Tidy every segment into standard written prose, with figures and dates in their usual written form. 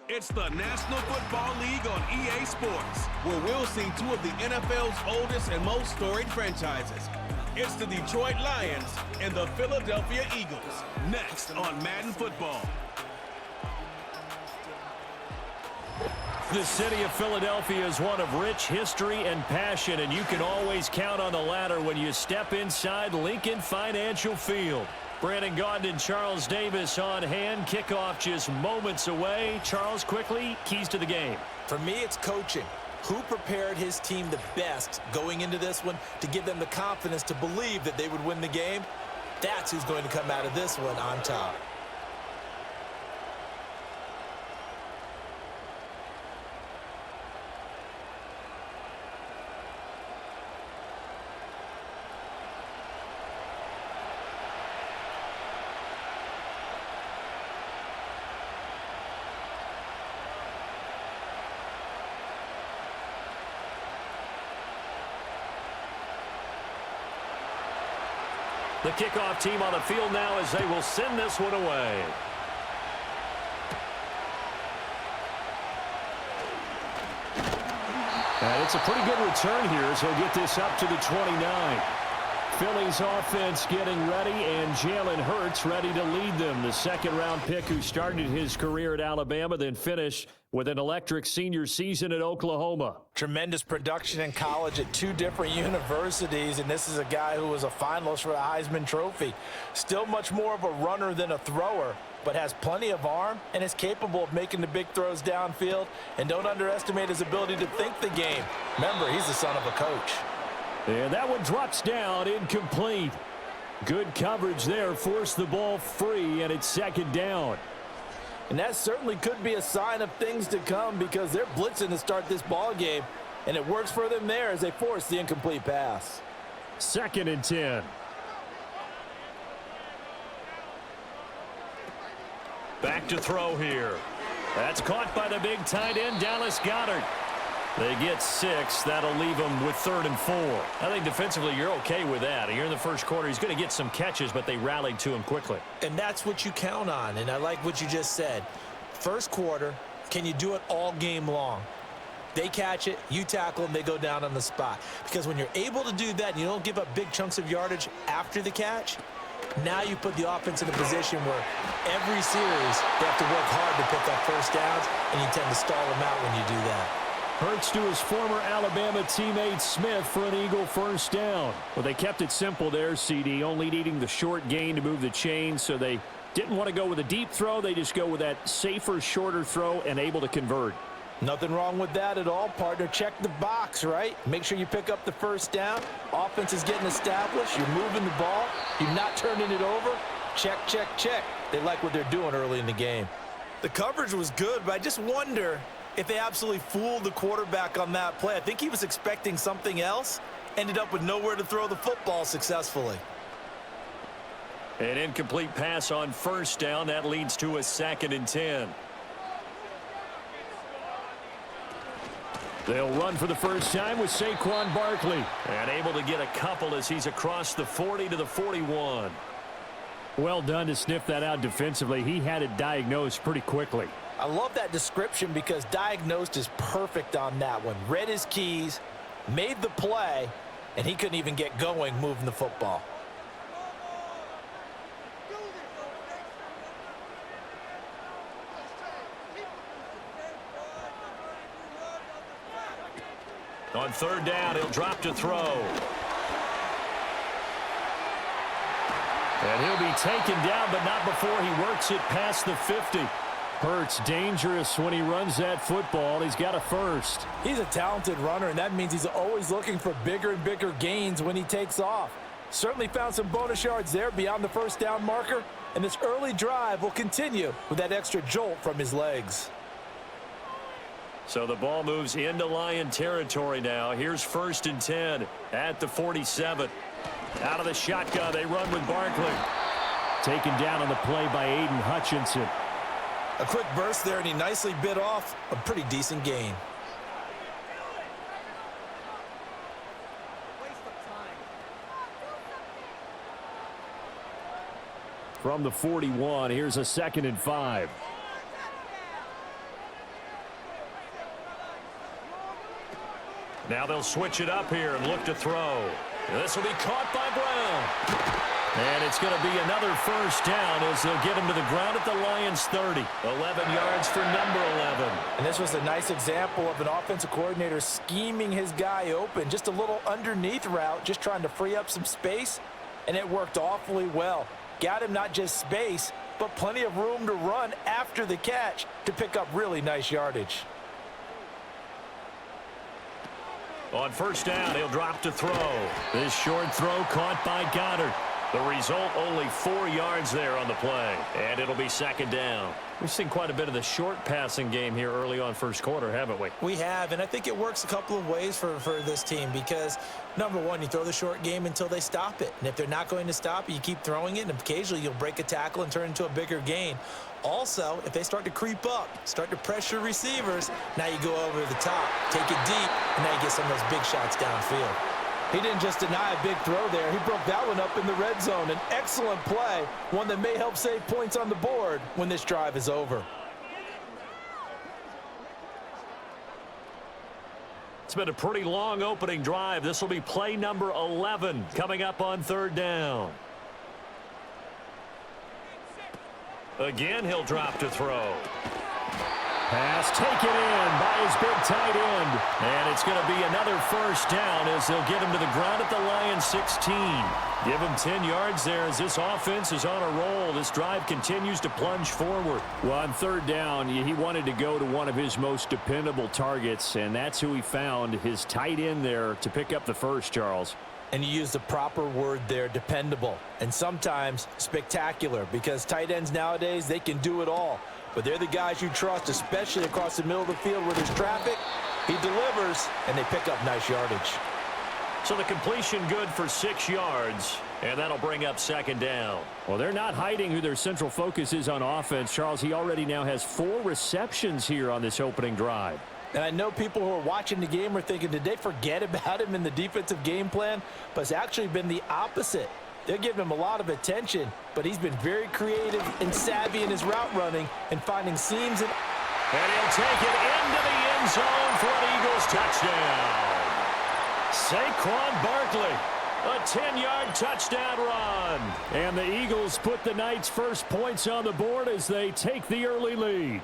It's the National Football League on EA Sports, where we'll see two of the NFL's oldest and most storied franchises. It's the Detroit Lions and the Philadelphia Eagles, next on Madden Football. The city of Philadelphia is one of rich history and passion, and you can always count on the latter when you step inside Lincoln Financial Field. Brandon Gaudin and Charles Davis on hand. Kickoff just moments away. Charles, quickly, keys to the game. For me, it's coaching. Who prepared his team the best going into this one to give them the confidence to believe that they would win the game? That's who's going to come out of this one on top. The kickoff team on the field now as they will send this one away. And it's a pretty good return here, so he'll get this up to the 29. Philly's offense getting ready, and Jalen Hurts ready to lead them. The second-round pick who started his career at Alabama, then finished with an electric senior season at Oklahoma. Tremendous production in college at two different universities, and this is a guy who was a finalist for the Heisman Trophy. Still much more of a runner than a thrower, but has plenty of arm and is capable of making the big throws downfield. And don't underestimate his ability to think the game. Remember, he's the son of a coach. And that one drops down, incomplete. Good coverage there, forced the ball free, and it's second down. And that certainly could be a sign of things to come because they're blitzing to start this ball game, and it works for them there as they force the incomplete pass. 2nd and 10. Back to throw here. That's caught by the big tight end, Dallas Goedert. They get 6. That'll leave them with 3rd and 4. I think defensively you're okay with that. Here in the first quarter, he's going to get some catches, but they rallied to him quickly. And that's what you count on, and I like what you just said. First quarter, can you do it all game long? They catch it, you tackle them, they go down on the spot. Because when you're able to do that and you don't give up big chunks of yardage after the catch, now you put the offense in a position where every series they have to work hard to pick up first downs, and you tend to stall them out when you do that. Hurts to his former Alabama teammate Smith for an Eagle first down. Well, they kept it simple there, CD, only needing the short gain to move the chain, so they didn't want to go with a deep throw. They just go with that safer, shorter throw and able to convert. Nothing wrong with that at all, partner. Check the box, right? Make sure you pick up the first down. Offense is getting established. You're moving the ball. You're not turning it over. Check, check, check. They like what they're doing early in the game. The coverage was good, but I just wonder if they absolutely fooled the quarterback on that play. I think he was expecting something else. Ended up with nowhere to throw the football successfully. An incomplete pass on first down. That leads to a 2nd and 10. They'll run for the first time with Saquon Barkley. And able to get a couple as he's across the 40 to the 41. Well done to sniff that out defensively. He had it diagnosed pretty quickly. I love that description because diagnosed is perfect on that one. Read his keys, made the play, and he couldn't even get going moving the football. On 3rd down, he'll drop to throw. And he'll be taken down, but not before he works it past the 50. Hurts dangerous when he runs that football. He's got a first. He's a talented runner, and that means he's always looking for bigger and bigger gains when he takes off. Certainly found some bonus yards there beyond the first down marker, and this early drive will continue with that extra jolt from his legs. So the ball moves into Lion territory now. Here's 1st and 10 at the 47. Out of the shotgun, they run with Barkley. Taken down on the play by Aiden Hutchinson. A quick burst there, and he nicely bit off a pretty decent gain. From the 41, here's a 2nd and 5. Now they'll switch it up here and look to throw. This will be caught by Brown. And it's going to be another first down as they'll get him to the ground at the Lions' 30. 11 yards for number 11. And this was a nice example of an offensive coordinator scheming his guy open. Just a little underneath route, just trying to free up some space, and it worked awfully well. Got him not just space, but plenty of room to run after the catch to pick up really nice yardage. On first down, he'll drop to throw. This short throw caught by Goddard. The result, only 4 yards there on the play, and it'll be second down. We've seen quite a bit of the short passing game here early on first quarter, haven't we? We have, and I think it works a couple of ways for this team because, number one, you throw the short game until they stop it. And if they're not going to stop it, you keep throwing it, and occasionally you'll break a tackle and turn it into a bigger gain. Also, if they start to creep up, start to pressure receivers, now you go over the top, take it deep, and now you get some of those big shots downfield. He didn't just deny a big throw there. He broke that one up in the red zone. An excellent play, one that may help save points on the board when this drive is over. It's been a pretty long opening drive. This will be play number 11 coming up on third down. Again, he'll drop to throw. Pass taken in by his big tight end. And it's going to be another first down as they'll get him to the ground at the Lions' 16. Give him 10 yards there as this offense is on a roll. This drive continues to plunge forward. Well, on third down, he wanted to go to one of his most dependable targets, and that's who he found, his tight end there to pick up the first, Charles. And you use the proper word there, dependable, and sometimes spectacular, because tight ends nowadays, they can do it all. But they're the guys you trust, especially across the middle of the field where there's traffic. He delivers, and they pick up nice yardage. So the completion good for 6 yards, and that'll bring up second down. Well, they're not hiding who their central focus is on offense. Charles, he already now has 4 receptions here on this opening drive. And I know people who are watching the game are thinking, did they forget about him in the defensive game plan? But it's actually been the opposite. They're giving him a lot of attention, but he's been very creative and savvy in his route running and finding seams. And he'll take it into the end zone for an Eagles touchdown. Saquon Barkley, a 10-yard touchdown run. And the Eagles put the night's first points on the board as they take the early lead.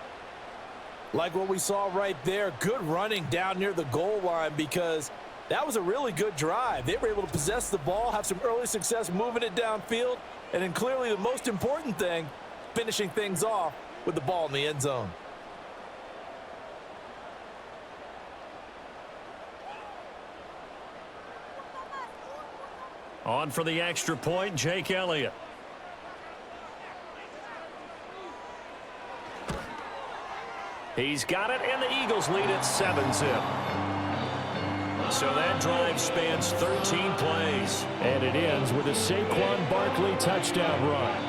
Like what we saw right there, good running down near the goal line because that was a really good drive. They were able to possess the ball, have some early success moving it downfield, and then clearly the most important thing, finishing things off with the ball in the end zone. On for the extra point, Jake Elliott. He's got it, and the Eagles lead at 7-zip. So that drive spans 13 plays. And it ends with a Saquon Barkley touchdown run.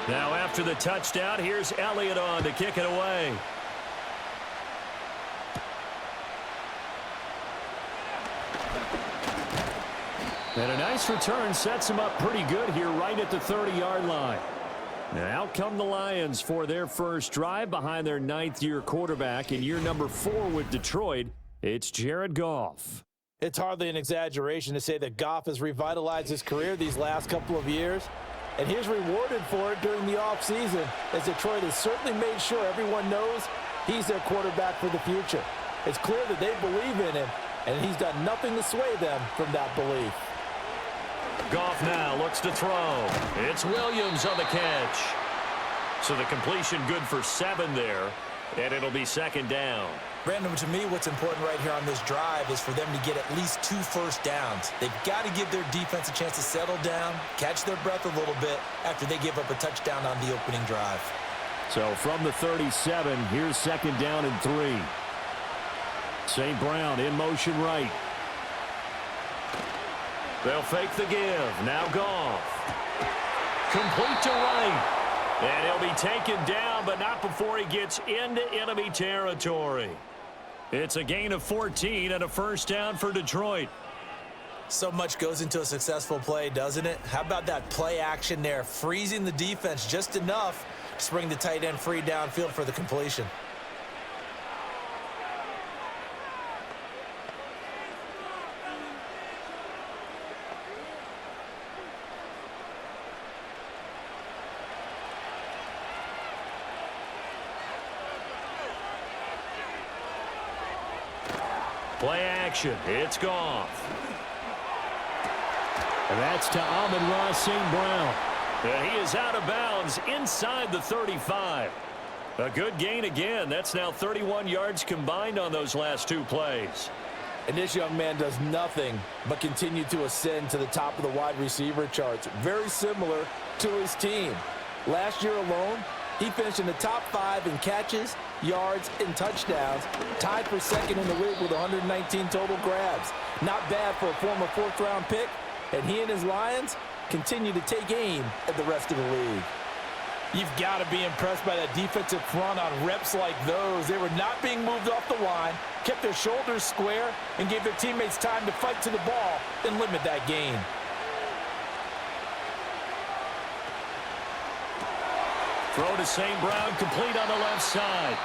Now after the touchdown, here's Elliott on to kick it away. And a nice return sets him up pretty good here right at the 30-yard line. Now out come the Lions for their first drive behind their 9th-year quarterback in year number 4 with Detroit. It's Jared Goff. It's hardly an exaggeration to say that Goff has revitalized his career these last couple of years. And he's rewarded for it during the offseason, as Detroit has certainly made sure everyone knows he's their quarterback for the future. It's clear that they believe in him, and he's done nothing to sway them from that belief. Goff now looks to throw. It's Williams on the catch. So the completion good for 7 there, and it'll be second down. Brandon, to me, what's important right here on this drive is for them to get at least 2 first downs. They've got to give their defense a chance to settle down, catch their breath a little bit after they give up a touchdown on the opening drive. So from the 37, here's second down and 3. St. Brown in motion right. They'll fake the give. Now Goff. Complete to right. And he'll be taken down, but not before he gets into enemy territory. It's a gain of 14 and a first down for Detroit. So much goes into a successful play, doesn't it? How about that play action there, freezing the defense just enough to bring the tight end free downfield for the completion. Play action. It's Goff. And that's to Amon-Ra St. Brown. And he is out of bounds inside the 35. A good gain again. That's now 31 yards combined on those last two plays. And this young man does nothing but continue to ascend to the top of the wide receiver charts. Very similar to his team. Last year alone, he finished in the top 5 in catches, yards, and touchdowns, tied for second in the league with 119 total grabs. Not bad for a former 4th-round pick, and he and his Lions continue to take aim at the rest of the league. You've got to be impressed by that defensive front on reps like those. They were not being moved off the line, kept their shoulders square, and gave their teammates time to fight to the ball and limit that gain. Throw to St. Brown, complete on the left side.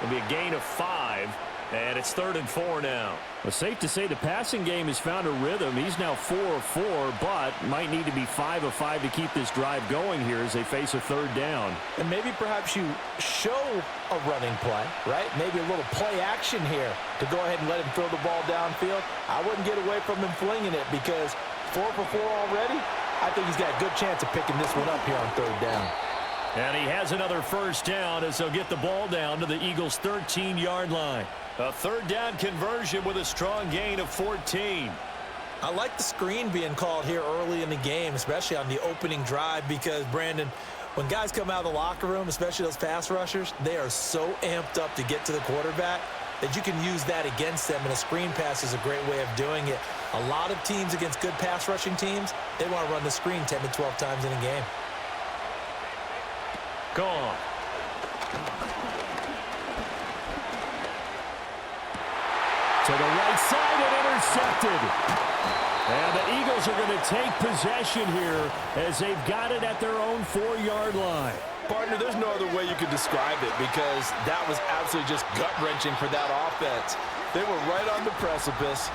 It'll be a gain of 5, and it's 3rd and 4 now. Well, safe to say the passing game has found a rhythm. He's now 4 of 4, but might need to be 5 of 5 to keep this drive going here as they face a 3rd down. And maybe perhaps you show a running play, right? Maybe a little play action here to go ahead and let him throw the ball downfield. I wouldn't get away from him flinging it because 4 for 4 already. I think he's got a good chance of picking this one up here on 3rd down. And he has another first down as they'll get the ball down to the Eagles' 13-yard line. A 3rd down conversion with a strong gain of 14. I like the screen being called here early in the game, especially on the opening drive because, Brandon, when guys come out of the locker room, especially those pass rushers, they are so amped up to get to the quarterback that you can use that against them, and a screen pass is a great way of doing it. A lot of teams against good pass rushing teams, they want to run the screen 10 to 12 times in a game. Gone. To the right side and intercepted. And the Eagles are going to take possession here as they've got it at their own 4-yard line. Partner, there's no other way you could describe it because that was absolutely just gut-wrenching for that offense. They were right on the precipice.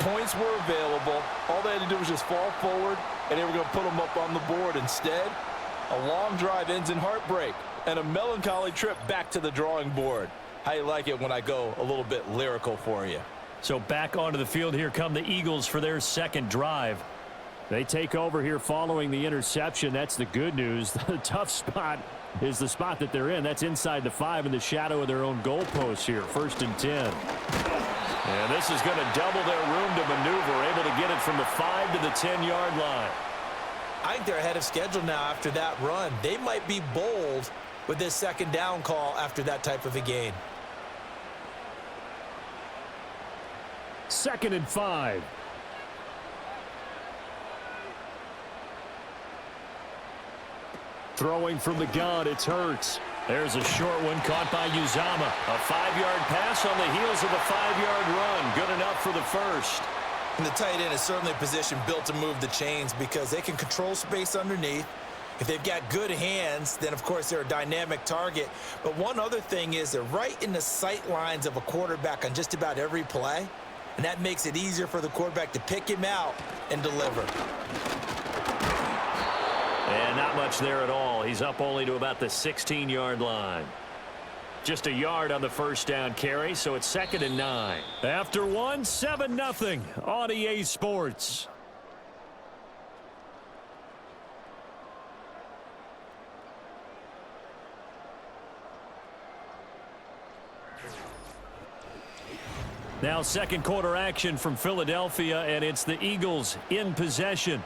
Points were available. All they had to do was just fall forward, and they were going to put them up on the board. Instead, a long drive ends in heartbreak and a melancholy trip back to the drawing board. How you like it when I go a little bit lyrical for you? So back onto the field, here come the Eagles for their second drive. They take over here following the interception. That's the good news. The tough spot is the spot that they're in. That's inside the 5 in the shadow of their own goalpost here. 1st and 10. And this is going to double their room to maneuver, able to get it from the 5 to the 10-yard line. I think they're ahead of schedule now after that run. They might be bold with this 2nd down call after that type of a gain. 2nd and 5. Throwing from the gun, it's Hurts. There's a short one caught by Uzama. A 5-yard pass on the heels of a 5-yard run. Good enough for the first. And the tight end is certainly a position built to move the chains because they can control space underneath. If they've got good hands, then, of course, they're a dynamic target. But one other thing is they're right in the sight lines of a quarterback on just about every play, and that makes it easier for the quarterback to pick him out and deliver. And not much there at all. He's up only to about the 16-yard line. Just a yard on the first down carry, so it's 2nd and 9. After one, 7-0 on EA Sports. Now 2nd quarter action from Philadelphia, and it's the Eagles in possession.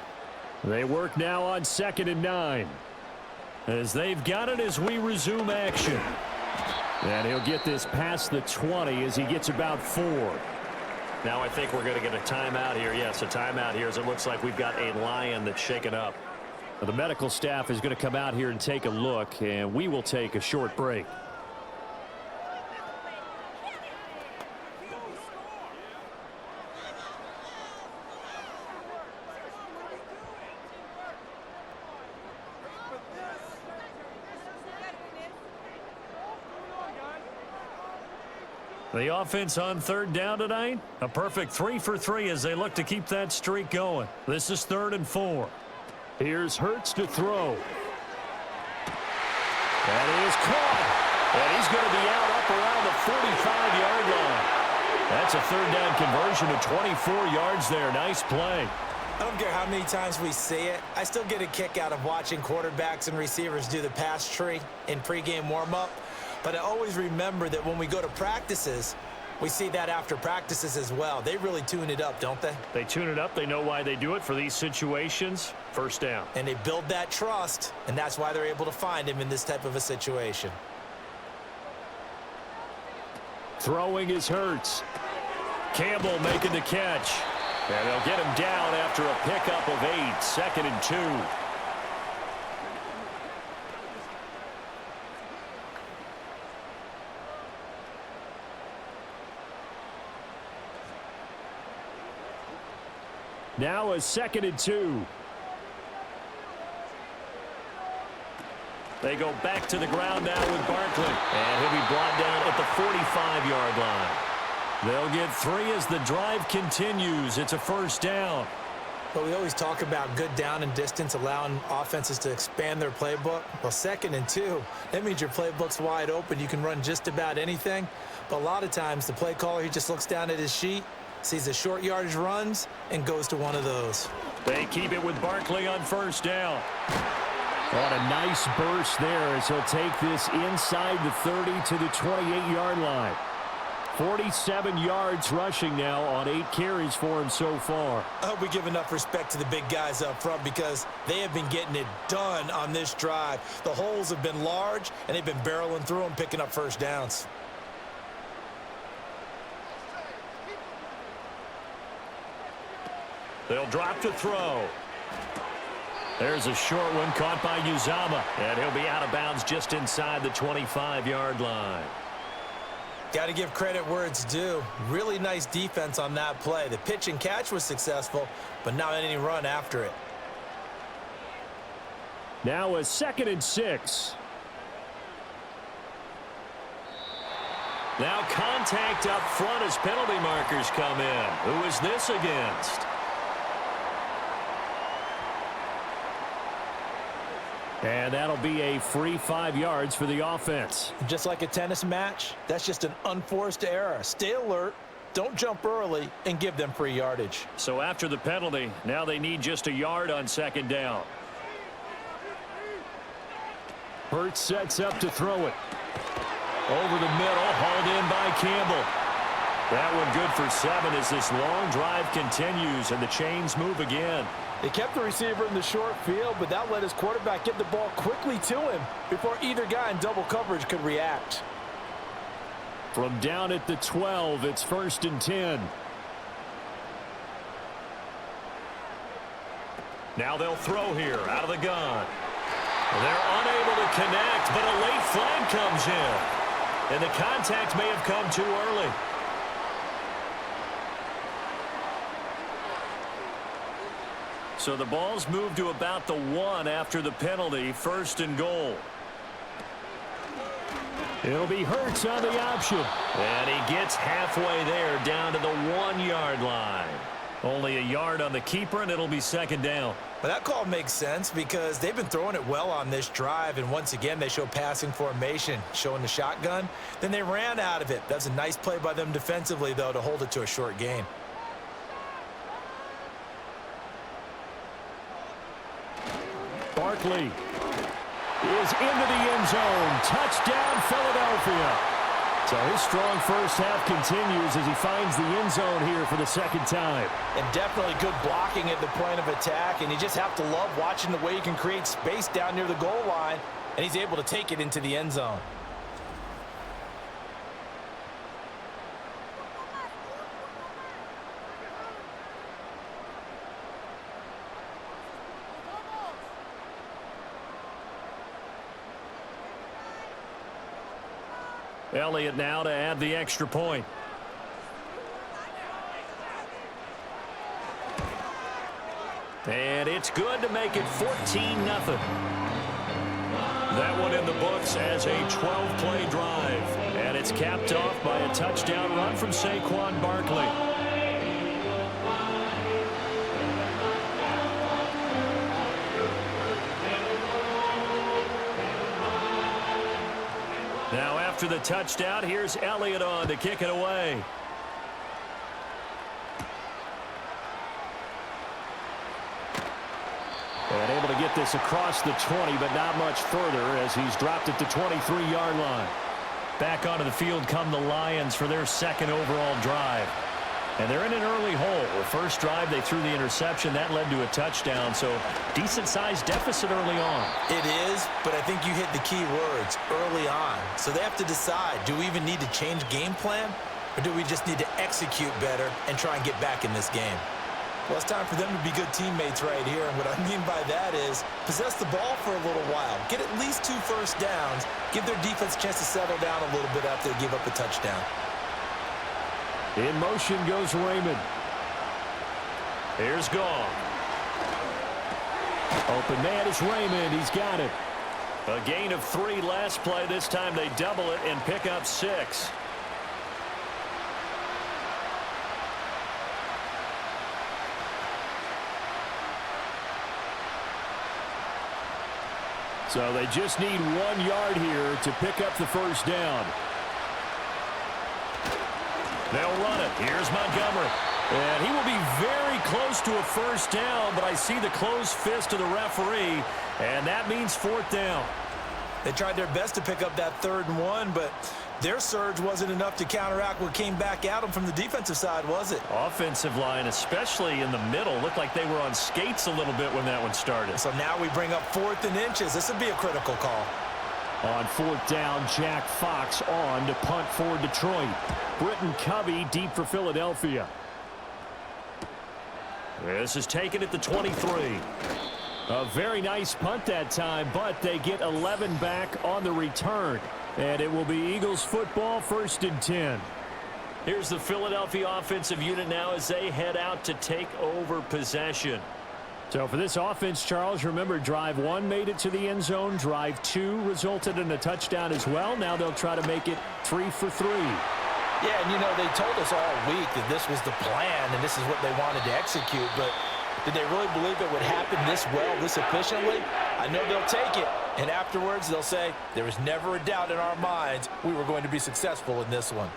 They work now on 2nd and 9. As they've got it as we resume action. And he'll get this past the 20 as he gets about 4. Now I think we're going to get a timeout here. Yes, a timeout here as it looks like we've got a Lion that's shaken up. The medical staff is going to come out here and take a look, and we will take a short break. The offense on third down tonight, a perfect 3 for 3 as they look to keep that streak going. This is 3rd and 4. Here's Hurts to throw. That is caught. And he's going to be out up around the 45-yard line. That's a 3rd down conversion of 24 yards there. Nice play. I don't care how many times we see it. I still get a kick out of watching quarterbacks and receivers do the pass tree in pregame warm-up. But I always remember that when we go to practices, we see that after practices as well. They really tune it up, don't they? They tune it up. They know why they do it for these situations. 1st down. And they build that trust, and that's why they're able to find him in this type of a situation. Throwing is Hurts. Campbell making the catch. And they'll get him down after a pickup of 8. 2nd and 2. Now a 2nd and 2. They go back to the ground now with Barkley. And he'll be brought down at the 45-yard line. They'll get 3 as the drive continues. It's a 1st down. But we always talk about good down and distance, allowing offenses to expand their playbook. Well, 2nd and 2, that means your playbook's wide open. You can run just about anything. But a lot of times, the play caller, he just looks down at his sheet, sees the short yardage runs, and goes to one of those. They keep it with Barkley on 1st down. What a nice burst there as he'll take this inside the 30 to the 28-yard line. 47 yards rushing now on 8 carries for him so far. I hope we give enough respect to the big guys up front because they have been getting it done on this drive. The holes have been large, and they've been barreling through them, picking up 1st downs. They'll drop to throw. There's a short one caught by Uzama, and he'll be out of bounds just inside the 25-yard line. Got to give credit where it's due. Really nice defense on that play. The pitch and catch was successful, but not any run after it. Now a 2nd and 6. Now contact up front as penalty markers come in. Who is this against? And that'll be a free 5 yards for the offense. Just like a tennis match, that's just an unforced error. Stay alert, don't jump early, and give them free yardage. So after the penalty, now they need just a yard on 2nd down. Hurts sets up to throw it. Over the middle, hauled in by Campbell. That one good for 7 as this long drive continues and the chains move again. They kept the receiver in the short field, but that let his quarterback get the ball quickly to him before either guy in double coverage could react. From down at the 12, it's 1st and 10. Now they'll throw here out of the gun. They're unable to connect, but a late flag comes in. And the contact may have come too early. So the ball's moved to about the 1 after the penalty, 1st and goal. It'll be Hurts on the option. And he gets halfway there down to the 1-yard line. Only a yard on the keeper, and it'll be 2nd down. But that call makes sense because they've been throwing it well on this drive, and once again they show passing formation, showing the shotgun. Then they ran out of it. That's a nice play by them defensively, though, to hold it to a short gain. Barkley is into the end zone. Touchdown, Philadelphia. So his strong first half continues as he finds the end zone here for the 2nd time. And definitely good blocking at the point of attack, and you just have to love watching the way he can create space down near the goal line, and he's able to take it into the end zone. Elliott now to add the extra point. And it's good to make it 14-0. That one in the books as a 12-play drive. And it's capped off by a touchdown run from Saquon Barkley. Now after the touchdown, here's Elliott on to kick it away. And able to get this across the 20, but not much further as he's dropped it to 23-yard line. Back onto the field come the Lions for their second overall drive. And they're in an early hole. The first drive, they threw the interception. That led to a touchdown, so decent-sized deficit early on. It is, but I think you hit the key words, early on. So they have to decide, do we even need to change game plan, or do we just need to execute better and try and get back in this game? Well, it's time for them to be good teammates right here, and what I mean by that is possess the ball for a little while, get at least 2 first downs, give their defense a chance to settle down a little bit after they give up a touchdown. In motion goes Raymond. Here's Goff. Open man is Raymond. He's got it. A gain of 3 last play. This time they double it and pick up 6. So they just need 1 yard here to pick up the first down. They'll run it. Here's Montgomery. And he will be very close to a first down, but I see the closed fist of the referee, and that means 4th down. They tried their best to pick up that 3rd and 1, but their surge wasn't enough to counteract what came back at them from the defensive side, was it? Offensive line, especially in the middle, looked like they were on skates a little bit when that one started. So now we bring up 4th and inches. This would be a critical call. On 4th down, Jack Fox on to punt for Detroit. Britton Covey deep for Philadelphia. This is taken at the 23. A very nice punt that time, but they get 11 back on the return. And it will be Eagles football, 1st and 10. Here's the Philadelphia offensive unit now as they head out to take over possession. So for this offense, Charles, remember drive 1 made it to the end zone. Drive 2 resulted in a touchdown as well. Now they'll try to make it 3 for 3. Yeah, and you know, they told us all week that this was the plan and this is what they wanted to execute, but did they really believe it would happen this well, this efficiently? I know they'll take it, and afterwards they'll say, there was never a doubt in our minds we were going to be successful in this one.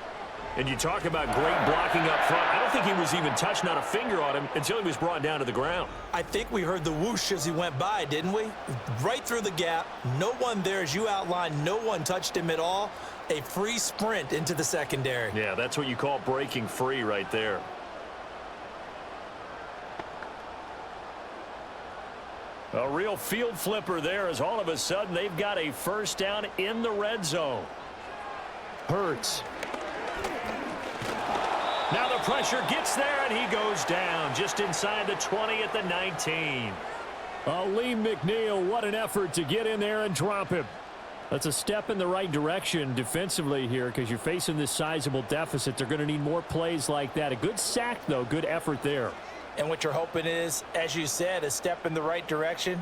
And you talk about great blocking up front. I don't think he was even touched, not a finger on him, until he was brought down to the ground. I think we heard the whoosh as he went by, didn't we? Right through the gap. No one there, as you outlined, no one touched him at all. A free sprint into the secondary. Yeah, that's what you call breaking free right there. A real field flipper there as all of a sudden they've got a first down in the red zone. Hurts. Now the pressure gets there, and he goes down just inside the 20 at the 19. Lee McNeil, what an effort to get in there and drop him. That's a step in the right direction defensively here because you're facing this sizable deficit. They're going to need more plays like that. A good sack, though. Good effort there. And what you're hoping is, as you said, a step in the right direction,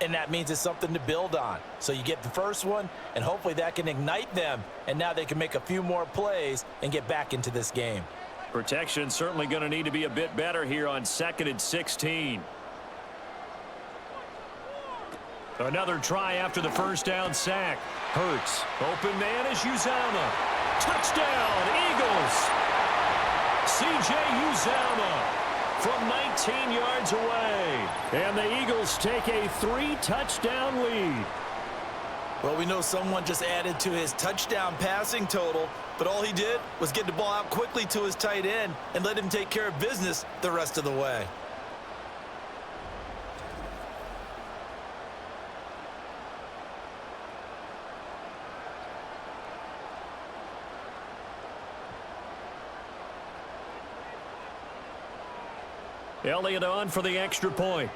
and that means it's something to build on. So you get the first one, and hopefully that can ignite them, and now they can make a few more plays and get back into this game. Protection certainly going to need to be a bit better here on 2nd and 16. Another try after the first down sack. Hurts. Open man is Uzama. Touchdown, Eagles. C.J. Uzama from 19 yards away. And the Eagles take a 3-touchdown lead. Well, we know someone just added to his touchdown passing total, but all he did was get the ball out quickly to his tight end and let him take care of business the rest of the way. Elliott on for the extra point.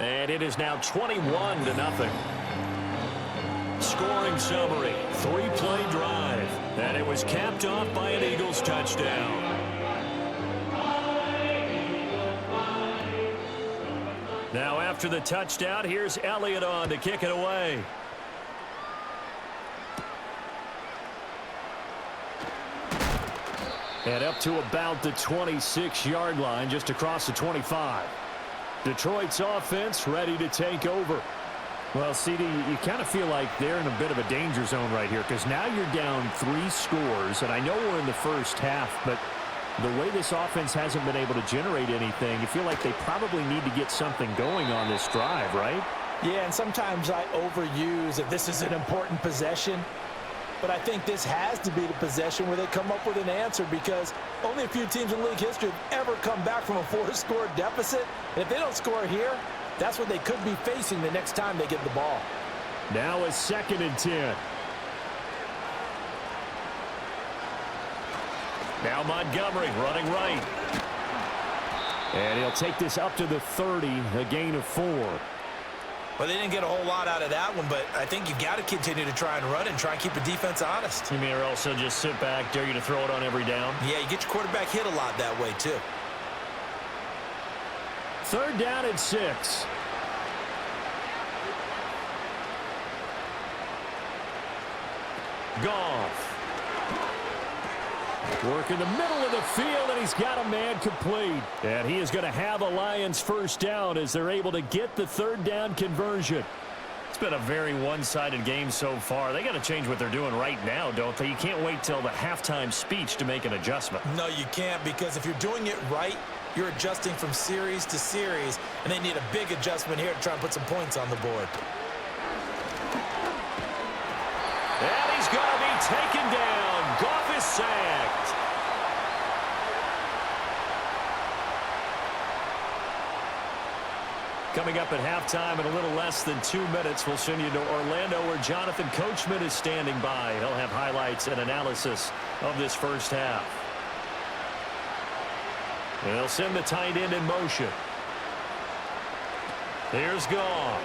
And it is now 21-0. Scoring summary, 3-play drive. And it was capped off by an Eagles touchdown. Now after the touchdown, here's Elliott on to kick it away. And up to about the 26-yard line, just across the 25. Detroit's offense ready to take over. Well, CD, you kind of feel like they're in a bit of a danger zone right here because now you're down 3 scores, and I know we're in the first half, but the way this offense hasn't been able to generate anything, you feel like they probably need to get something going on this drive, right? Yeah, and sometimes I overuse that this is an important possession, but I think this has to be the possession where they come up with an answer because only a few teams in league history have ever come back from a 4-score deficit, and if they don't score here, that's what they could be facing the next time they get the ball. Now a 2nd and 10. Now Montgomery running right. And he'll take this up to the 30, a gain of 4. Well, they didn't get a whole lot out of that one, but I think you've got to continue to try and run and try and keep the defense honest. You mean or also just sit back, dare you to throw it on every down? Yeah, you get your quarterback hit a lot that way, too. 3rd down and 6. Goff. Work in the middle of the field, and he's got a man complete. And he is going to have a Lions first down as they're able to get the 3rd down conversion. It's been a very one-sided game so far. They got to change what they're doing right now, don't they? You can't wait till the halftime speech to make an adjustment. No, you can't, because if you're doing it right, you're adjusting from series to series, and they need a big adjustment here to try and put some points on the board. And he's going to be taken down. Goff is sacked. Coming up at halftime in a little less than 2 minutes, we'll send you to Orlando where Jonathan Coachman is standing by. He'll have highlights and analysis of this first half. And they'll send the tight end in motion. Here's Goff.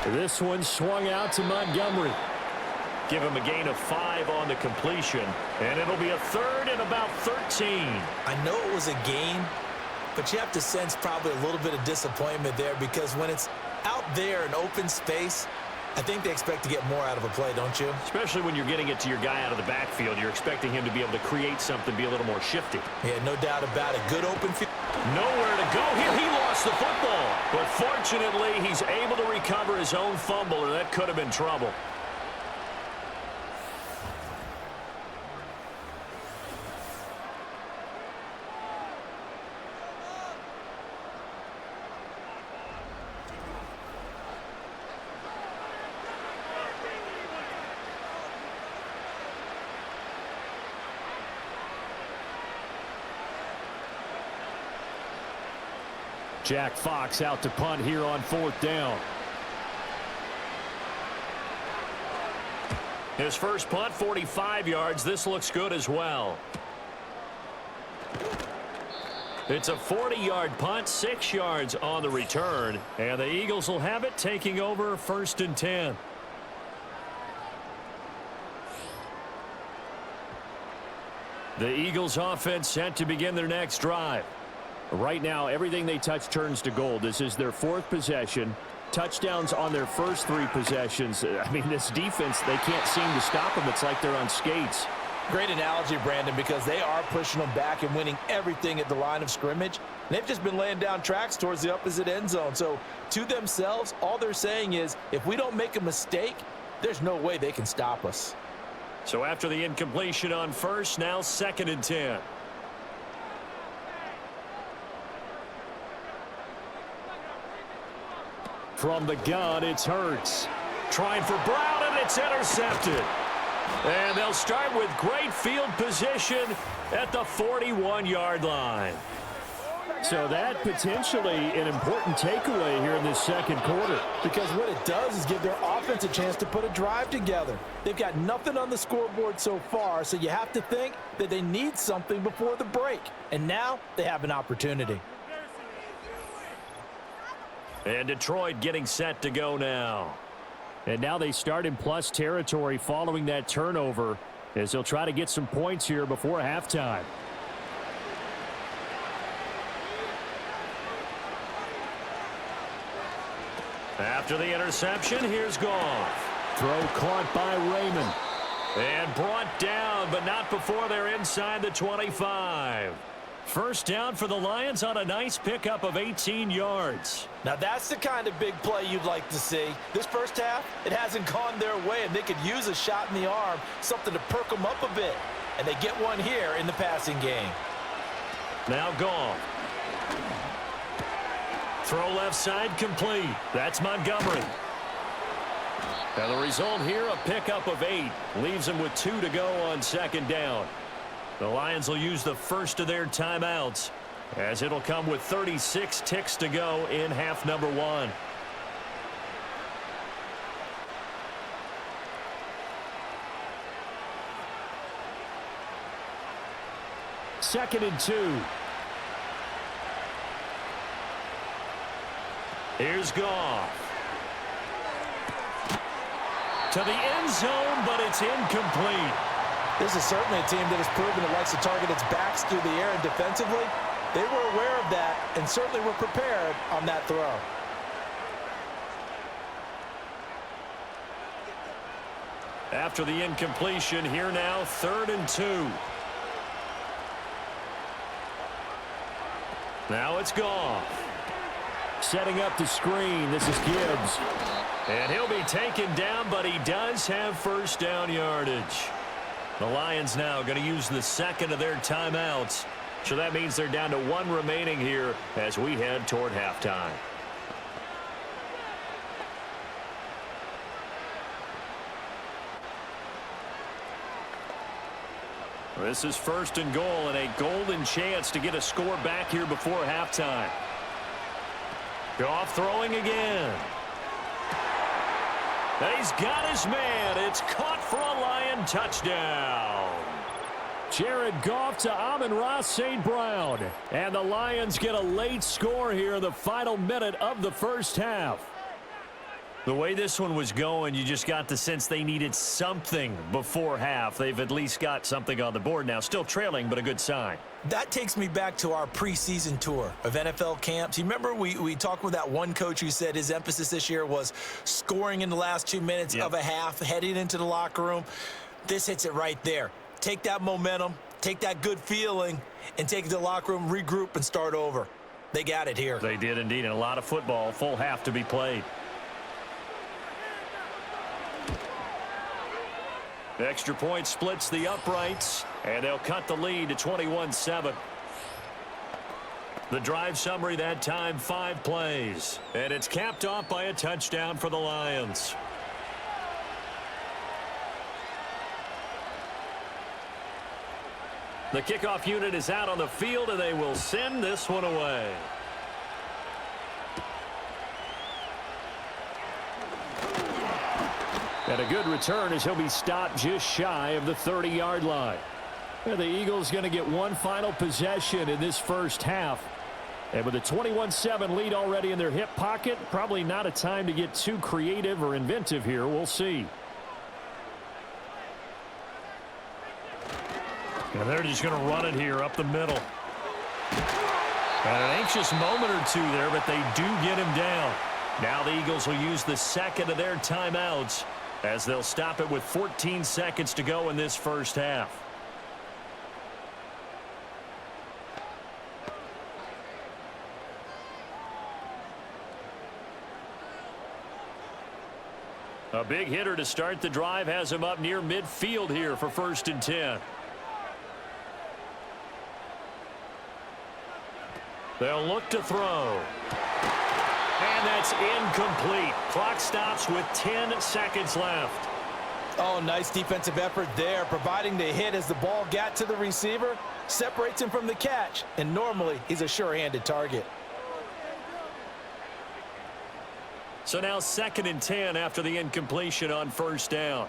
This one swung out to Montgomery. Give him a gain of 5 on the completion, and it'll be a 3rd and about 13. I know it was a gain, but you have to sense probably a little bit of disappointment there because when it's out there in open space, I think they expect to get more out of a play, don't you? Especially when you're getting it to your guy out of the backfield. You're expecting him to be able to create something, be a little more shifty. Yeah, no doubt about it. Good open field. Nowhere to go here. He lost the football. But fortunately, he's able to recover his own fumble, or that could have been trouble. Jack Fox out to punt here on 4th down. His first punt, 45 yards. This looks good as well. It's a 40-yard punt, 6 yards on the return. And the Eagles will have it, taking over 1st and 10. The Eagles offense set to begin their next drive. Right now, everything they touch turns to gold. This is their 4th possession. Touchdowns on their first 3 possessions. I mean, this defense, they can't seem to stop them. It's like they're on skates. Great analogy, Brandon, because they are pushing them back and winning everything at the line of scrimmage. They've just been laying down tracks towards the opposite end zone. So, to themselves, all they're saying is, if we don't make a mistake, there's no way they can stop us. So, after the incompletion on first, now 2nd and 10. From the gun, it's Hurts. Trying for Brown, and it's intercepted. And they'll start with great field position at the 41-yard line. So that potentially an important takeaway here in this 2nd quarter. Because what it does is give their offense a chance to put a drive together. They've got nothing on the scoreboard so far, so you have to think that they need something before the break. And now they have an opportunity. And Detroit getting set to go now. And now they start in plus territory following that turnover as they'll try to get some points here before halftime. After the interception, here's Goff. Throw caught by Raymond. And brought down, but not before they're inside the 25. First down for the Lions on a nice pickup of 18 yards. Now that's the kind of big play you'd like to see. This first half, it hasn't gone their way, and they could use a shot in the arm, something to perk them up a bit. And they get one here in the passing game. Now Goff. Throw left side complete. That's Montgomery. And the result here, a pickup of 8. Leaves them with 2 to go on second down. The Lions will use the first of their timeouts, as it'll come with 36 ticks to go in half number 1. Second and 2. Here's Goff. To the end zone, but it's incomplete. This is certainly a team that has proven it likes to target its backs through the air, and defensively, they were aware of that and certainly were prepared on that throw. After the incompletion, here now, 3rd and 2. Now it's Goff. Setting up the screen. This is Gibbs. And he'll be taken down, but he does have first down yardage. The Lions now going to use the second of their timeouts. So that means they're down to 1 remaining here as we head toward halftime. This is 1st and goal, and a golden chance to get a score back here before halftime. Goff throwing again. And he's got his man. It's caught for a Lion touchdown. Jared Goff to Amon-Ra St. Brown. And the Lions get a late score here in the final minute of the first half. The way this one was going, you just got the sense they needed something before half. They've at least got something on the board now. Still trailing, but a good sign. That takes me back to our preseason tour of NFL camps. You remember we talked with that one coach who said his emphasis this year was scoring in the last 2 minutes of a half, heading into the locker room. This hits it right there. Take that momentum, take that good feeling, and take it to the locker room, regroup, and start over. They got it here. They did indeed, and a lot of football, full half to be played. Extra point splits the uprights, and they'll cut the lead to 21-7. The drive summary that time, 5 plays. And it's capped off by a touchdown for the Lions. The kickoff unit is out on the field, and they will send this one away. And a good return as he'll be stopped just shy of the 30-yard line. And the Eagles going to get one final possession in this first half. And with a 21-7 lead already in their hip pocket, probably not a time to get too creative or inventive here. We'll see. And they're just going to run it here up the middle. And an anxious moment or two there, but they do get him down. Now the Eagles will use the second of their timeouts as they'll stop it with 14 seconds to go in this first half. A big hitter to start the drive has him up near midfield here for 1st and 10. They'll look to throw. And that's incomplete. Clock stops with 10 seconds left. Oh, nice defensive effort there, providing the hit as the ball got to the receiver, separates him from the catch, and normally he's a sure-handed target. So now 2nd and 10 after the incompletion on 1st down.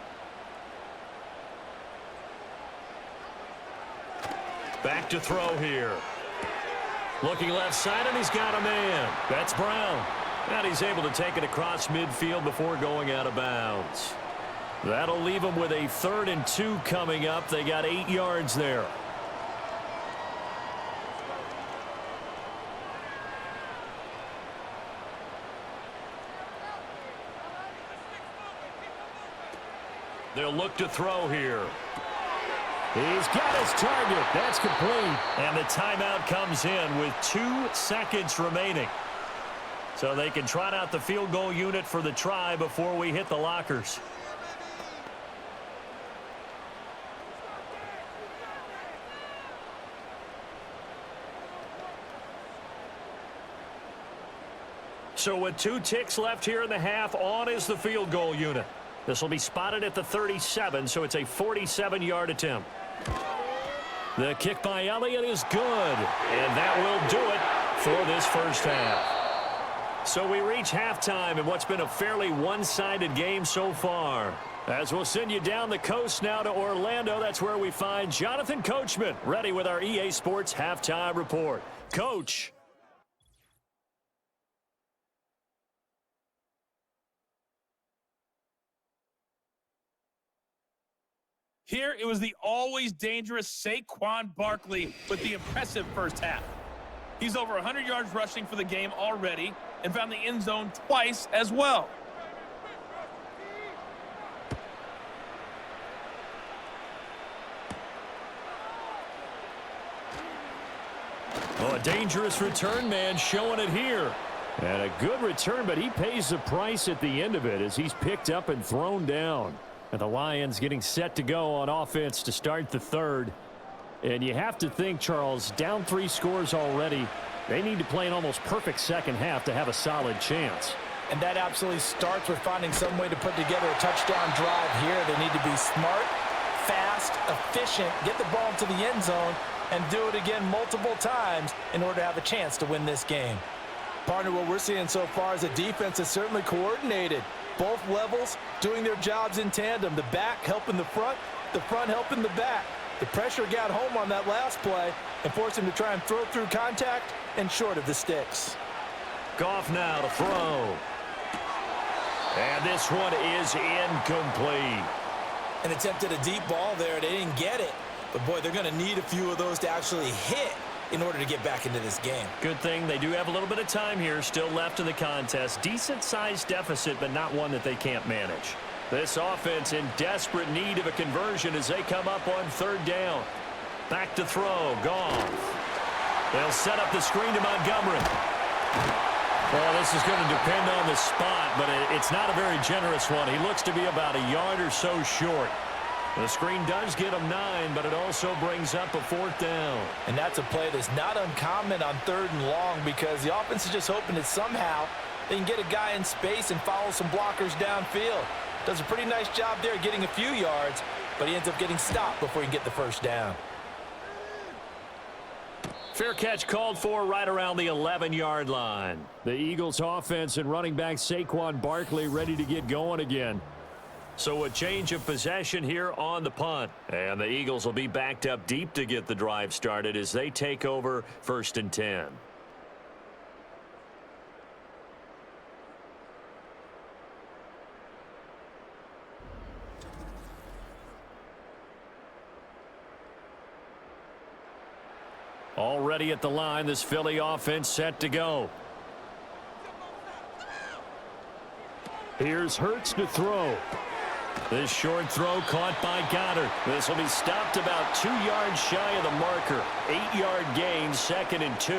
Back to throw here. Looking left side, and he's got a man. That's Brown. And he's able to take it across midfield before going out of bounds. That'll leave him with a 3rd and 2 coming up. They got 8 yards there. They'll look to throw here. He's got his target. That's complete. And the timeout comes in with 2 seconds remaining. So they can trot out the field goal unit for the try before we hit the lockers. So with 2 ticks left here in the half, on is the field goal unit. This will be spotted at the 37, so it's a 47-yard attempt. The kick by Elliott is good, and that will do it for this first half. So we reach halftime in what's been a fairly one-sided game so far. As we'll send you down the coast now to Orlando, that's where we find Jonathan Coachman, ready with our EA Sports Halftime Report. Coach. Here, it was the always dangerous Saquon Barkley with the impressive first half. He's over 100 yards rushing for the game already and found the end zone twice as well. Oh, a dangerous return man showing it here. And a good return, but he pays the price at the end of it as he's picked up and thrown down. And the Lions getting set to go on offense to start the third. And you have to think, Charles, down 3 scores already. They need to play an almost perfect second half to have a solid chance. And that absolutely starts with finding some way to put together a touchdown drive here. They need to be smart, fast, efficient, get the ball into the end zone, and do it again multiple times in order to have a chance to win this game. Partner, what we're seeing so far is the defense is certainly coordinated. Both levels doing their jobs in tandem. The back helping the front helping the back. The pressure got home on that last play and forced him to try and throw through contact and short of the sticks. Goff now to throw. And this one is incomplete. An attempt at a deep ball there. They didn't get it. But, boy, they're going to need a few of those to actually hit in order to get back into this game. Good thing they do have a little bit of time here still left in the contest. Decent-sized deficit, but not one that they can't manage. This offense in desperate need of a conversion as they come up on third down. Back to throw. Goff. They'll set up the screen to Montgomery. Well, this is going to depend on the spot, but it's not a very generous one. He looks to be about a yard or so short. The screen does get him 9, but it also brings up a 4th down. And that's a play that's not uncommon on 3rd and long because the offense is just hoping that somehow they can get a guy in space and follow some blockers downfield. Does a pretty nice job there getting a few yards, but he ends up getting stopped before he can get the first down. Fair catch called for right around the 11-yard line. The Eagles offense and running back Saquon Barkley ready to get going again. So a change of possession here on the punt. And the Eagles will be backed up deep to get the drive started as they take over 1st and 10. Already at the line, this Philly offense set to go. Here's Hurts to throw. This short throw caught by Goddard. This will be stopped about 2 yards shy of the marker. 8-yard gain, 2nd and 2.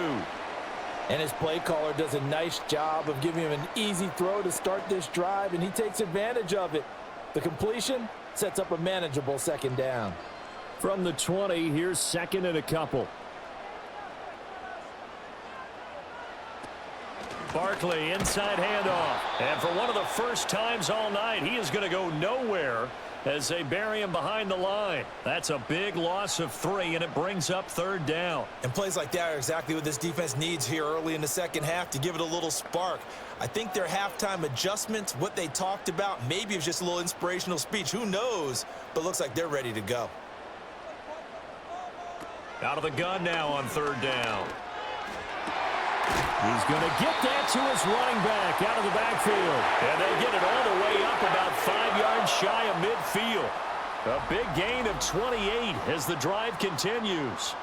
And his play caller does a nice job of giving him an easy throw to start this drive, and he takes advantage of it. The completion sets up a manageable 2nd down. From the 20, here's 2nd and a couple. Barkley, inside handoff. And for one of the first times all night, he is going to go nowhere as they bury him behind the line. That's a big loss of 3, and it brings up 3rd down. And plays like that are exactly what this defense needs here early in the second half to give it a little spark. I think their halftime adjustments, what they talked about, maybe it's just a little inspirational speech. Who knows? But looks like they're ready to go. Out of the gun now on 3rd down. He's going to get that to his running back out of the backfield. And they get it all the way up about 5 yards shy of midfield. A big gain of 28 as the drive continues.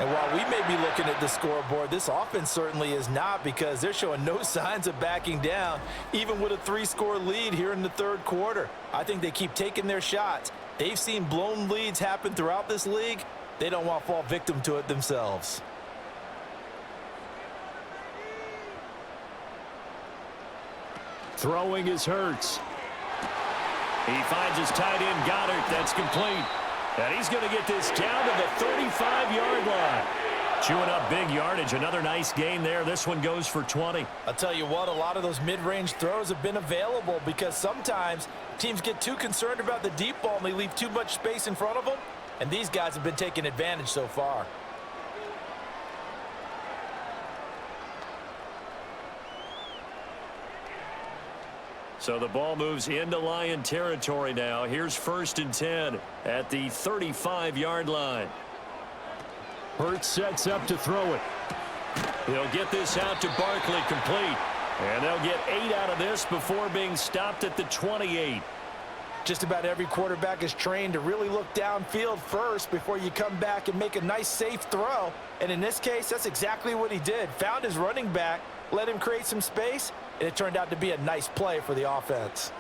And while we may be looking at the scoreboard, this offense certainly is not, because they're showing no signs of backing down, even with a 3-score lead here in the third quarter. I think they keep taking their shots. They've seen blown leads happen throughout this league. They don't want to fall victim to it themselves. Throwing is Hurts. He finds his tight end, Goddard. That's complete. And he's going to get this down to the 35-yard line. Chewing up big yardage. Another nice gain there. This one goes for 20. I'll tell you what, a lot of those mid-range throws have been available, because sometimes teams get too concerned about the deep ball and they leave too much space in front of them. And these guys have been taking advantage so far. So the ball moves into Lion territory now. Here's 1st and 10 at the 35-yard line. Hurts sets up to throw it. He'll get this out to Barkley, complete. And they'll get 8 out of this before being stopped at the 28. Just about every quarterback is trained to really look downfield first before you come back and make a nice, safe throw. And in this case, that's exactly what he did. Found his running back, let him create some space, and it turned out to be a nice play for the offense.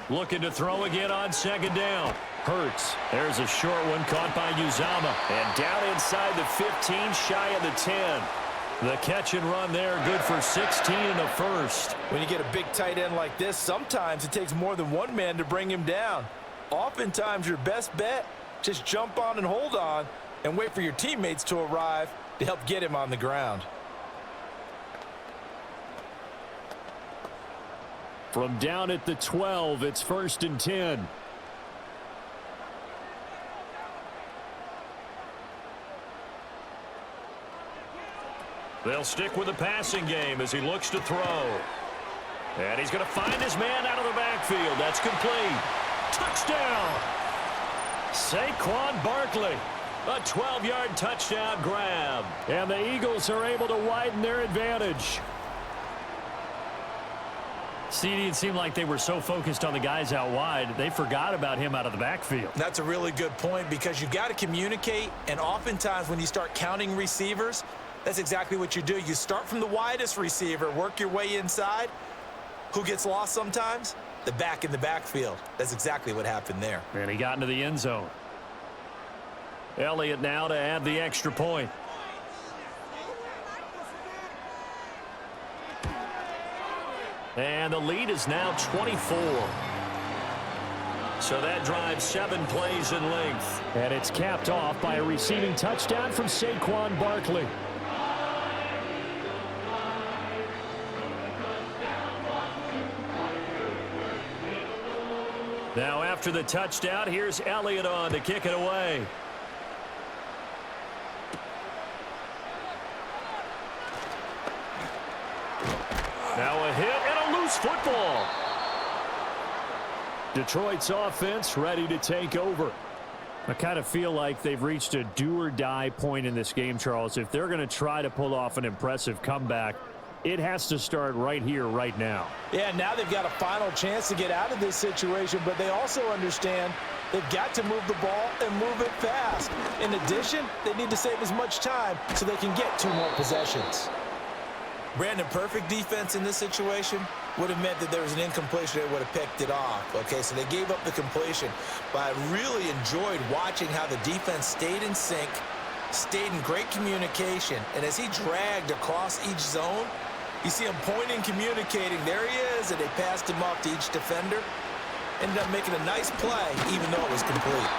Looking to throw again on 2nd down. Hurts. There's a short one caught by Uzama. And down inside the 15, shy of the 10. The catch and run there, good for 16 and a first. When you get a big tight end like this, sometimes it takes more than one man to bring him down. Oftentimes, your best bet, just jump on and hold on and wait for your teammates to arrive to help get him on the ground. From down at the 12, it's 1st and 10. They'll stick with the passing game as he looks to throw. And he's going to find his man out of the backfield. That's complete. Touchdown! Saquon Barkley. A 12-yard touchdown grab. And the Eagles are able to widen their advantage. CD, it seemed like they were so focused on the guys out wide, they forgot about him out of the backfield. That's a really good point, because you got to communicate, and oftentimes when you start counting receivers, that's exactly what you do. You start from the widest receiver, work your way inside. Who gets lost sometimes? The back in the backfield. That's exactly what happened there. And he got into the end zone. Elliott now to add the extra point. And the lead is now 24. So that drives 7 plays in length. And it's capped off by a receiving touchdown from Saquon Barkley. Now after the touchdown, here's Elliott on to kick it away. Now a hit and a loose football. Detroit's offense ready to take over. I kind of feel like they've reached a do-or-die point in this game, Charles. If they're going to try to pull off an impressive comeback, it has to start right here, right now. Yeah, now they've got a final chance to get out of this situation, but they also understand they've got to move the ball and move it fast. In addition, they need to save as much time so they can get 2 more possessions. Brandon, perfect defense in this situation would have meant that there was an incompletion that would have picked it off. Okay, so they gave up the completion, but I really enjoyed watching how the defense stayed in sync, stayed in great communication, and as he dragged across each zone, you see him pointing, communicating. There he is, and they passed him off to each defender. Ended up making a nice play, even though it was complete.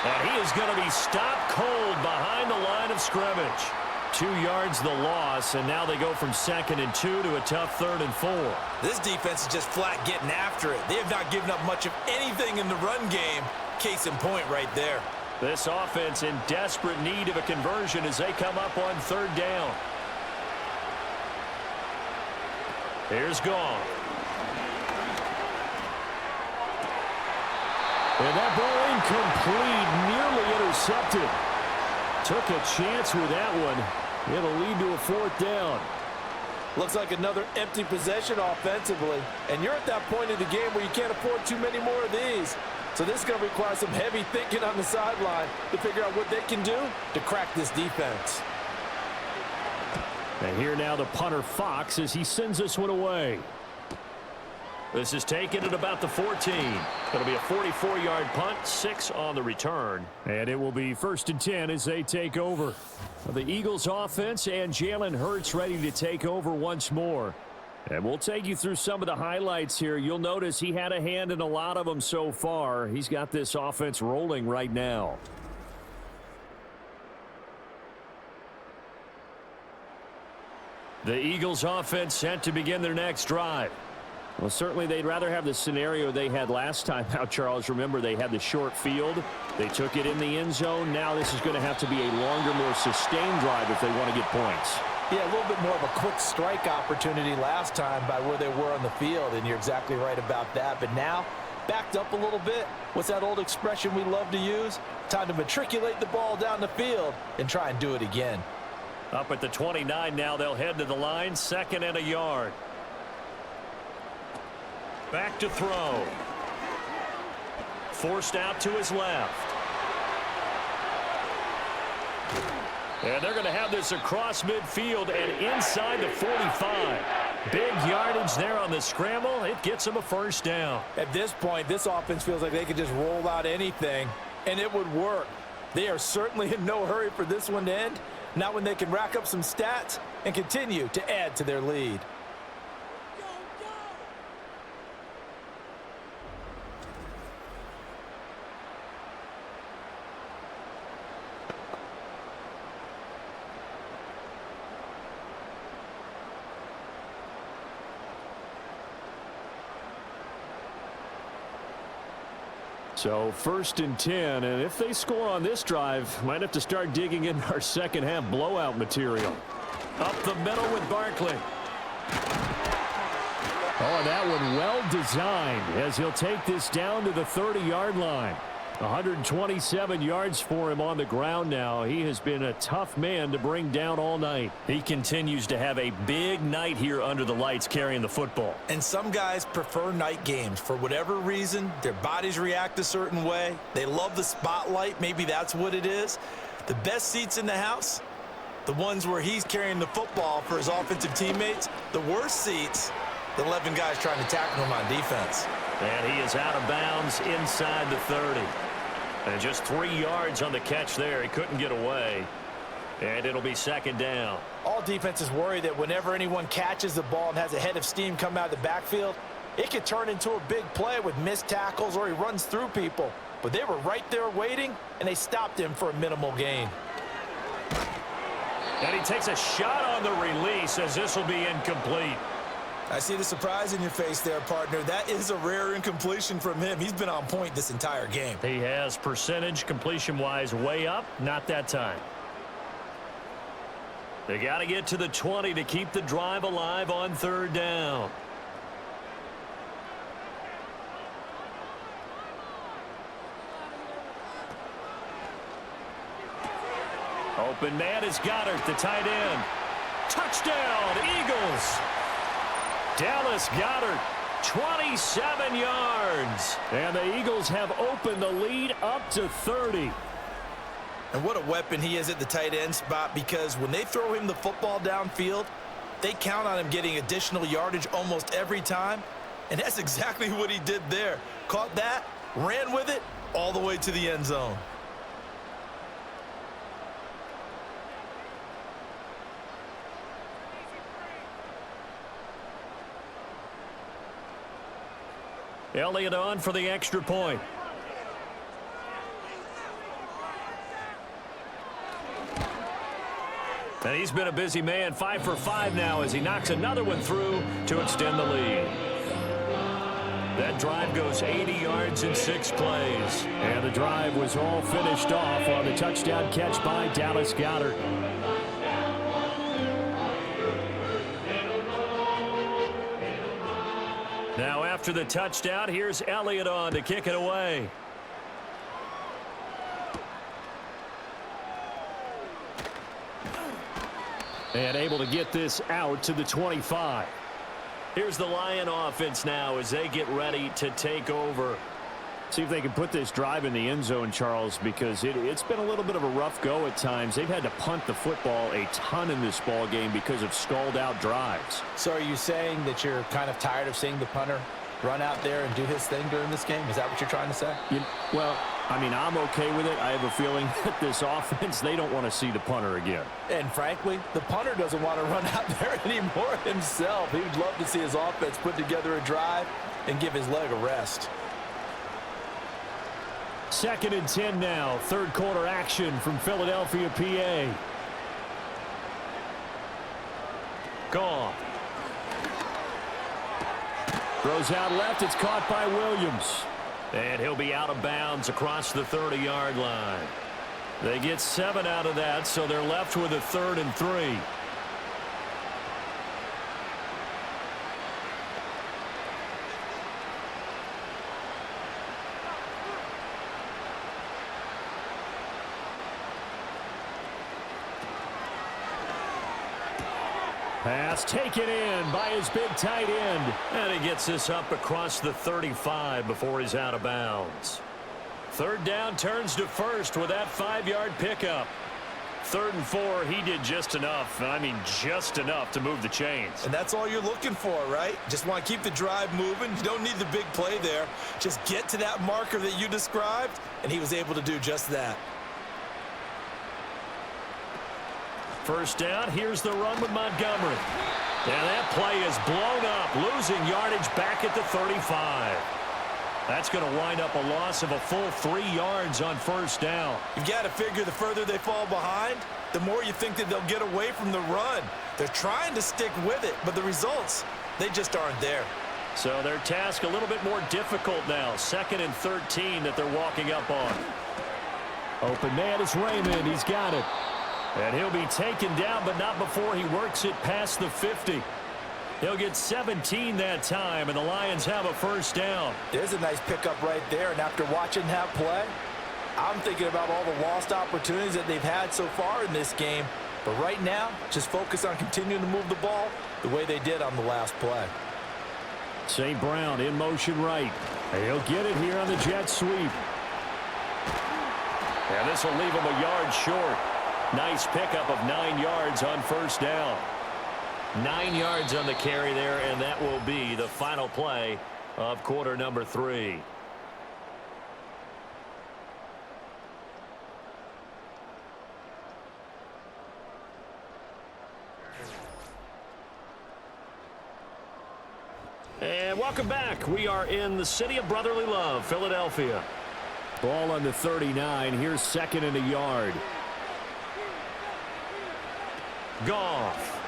And he is going to be stopped cold behind the line of scrimmage. 2 yards the loss, and now they go from 2nd and 2 to a tough 3rd and 4. This defense is just flat getting after it. They have not given up much of anything in the run game. Case in point right there. This offense in desperate need of a conversion as they come up on 3rd down. Here's Goff. And that ball incomplete, nearly intercepted. Took a chance with that one. It'll lead to a 4th down. Looks like another empty possession offensively. And you're at that point in the game where you can't afford too many more of these. So this is going to require some heavy thinking on the sideline to figure out what they can do to crack this defense. And here now the punter Fox as he sends this one away. This is taken at about the 14. It'll be a 44-yard punt, 6 on the return. And it will be 1st and 10 as they take over. The Eagles offense and Jalen Hurts ready to take over once more. And we'll take you through some of the highlights here. You'll notice he had a hand in a lot of them so far. He's got this offense rolling right now. The Eagles offense set to begin their next drive. Well, certainly they'd rather have the scenario they had last time out, Charles. Remember, they had the short field. They took it in the end zone. Now this is going to have to be a longer, more sustained drive if they want to get points. Yeah, a little bit more of a quick strike opportunity last time by where they were on the field, and you're exactly right about that. But now, backed up a little bit. What's that old expression we love to use? Time to matriculate the ball down the field and try and do it again. Up at the 29 now, they'll head to the line, 2nd and a yard. Back to throw. Forced out to his left. And they're going to have this across midfield and inside the 45. Big yardage there on the scramble. It gets them a 1st down. At this point, this offense feels like they could just roll out anything, and it would work. They are certainly in no hurry for this one to end. Not when they can rack up some stats and continue to add to their lead. So 1st and 10, and if they score on this drive, might have to start digging in our second half blowout material. Up the middle with Barkley. Oh, that one well designed as he'll take this down to the 30-yard line. 127 yards for him on the ground now. He has been a tough man to bring down all night. He continues to have a big night here under the lights carrying the football. And some guys prefer night games. For whatever reason, their bodies react a certain way. They love the spotlight. Maybe that's what it is. The best seats in the house, the ones where he's carrying the football for his offensive teammates. The worst seats, the 11 guys trying to tackle him on defense. And he is out of bounds inside the 30. And just 3 yards on the catch there. He couldn't get away. And it'll be 2nd down. All defenses worry that whenever anyone catches the ball and has a head of steam come out of the backfield, it could turn into a big play with missed tackles or he runs through people. But they were right there waiting, and they stopped him for a minimal gain. And he takes a shot on the release as this will be incomplete. I see the surprise in your face there, partner. That is a rare incompletion from him. He's been on point this entire game. He has percentage completion-wise way up. Not that time. They got to get to the 20 to keep the drive alive on 3rd down. Open man is Goddard, the tight end. Touchdown, Eagles. Dallas Goedert, 27 yards. And the Eagles have opened the lead up to 30. And what a weapon he is at the tight end spot, because when they throw him the football downfield, they count on him getting additional yardage almost every time. And that's exactly what he did there. Caught that, ran with it, all the way to the end zone. Elliott on for the extra point. And he's been a busy man, 5 for 5 now as he knocks another one through to extend the lead. That drive goes 80 yards in 6 plays. And the drive was all finished off on the touchdown catch by Dallas Goedert. Now after the touchdown, here's Elliott on to kick it away. And able to get this out to the 25. Here's the Lion offense now as they get ready to take over. See if they can put this drive in the end zone, Charles, because it's been a little bit of a rough go at times. They've had to punt the football a ton in this ball game because of stalled-out drives. So are you saying that you're kind of tired of seeing the punter run out there and do his thing during this game? Is that what you're trying to say? Well, I mean, I'm okay with it. I have a feeling that this offense, they don't want to see the punter again. And frankly, the punter doesn't want to run out there anymore himself. He would love to see his offense put together a drive and give his leg a rest. 2nd and 10 now. Third quarter action from Philadelphia, PA. Goff. Throws out left. It's caught by Williams. And he'll be out of bounds across the 30-yard line. They get 7 out of that, so they're left with a 3rd and 3. Pass taken in by his big tight end. And he gets this up across the 35 before he's out of bounds. 3rd down turns to 1st with that 5-yard pickup. 3rd and 4, he did just enough. I mean, just enough to move the chains. And that's all you're looking for, right? Just want to keep the drive moving. You don't need the big play there. Just get to that marker that you described, and he was able to do just that. 1st down, here's the run with Montgomery. And that play is blown up, losing yardage back at the 35. That's going to wind up a loss of a full 3 yards on 1st down. You've got to figure the further they fall behind, the more you think that they'll get away from the run. They're trying to stick with it, but the results, they just aren't there. So their task a little bit more difficult now. 2nd and 13 that they're walking up on. Open man is Raymond. He's got it. And he'll be taken down, but not before he works it past the 50. He'll get 17 that time, and the Lions have a 1st down. There's a nice pickup right there, and after watching that play, I'm thinking about all the lost opportunities that they've had so far in this game. But right now, just focus on continuing to move the ball the way they did on the last play. St. Brown in motion right. And he'll get it here on the jet sweep. And this will leave him a yard short. Nice pickup of 9 yards on 1st down. 9 yards on the carry there, and that will be the final play of quarter number 3. And welcome back. We are in the city of brotherly love, Philadelphia. Ball on the 39. Here's 2nd and a yard. Goff.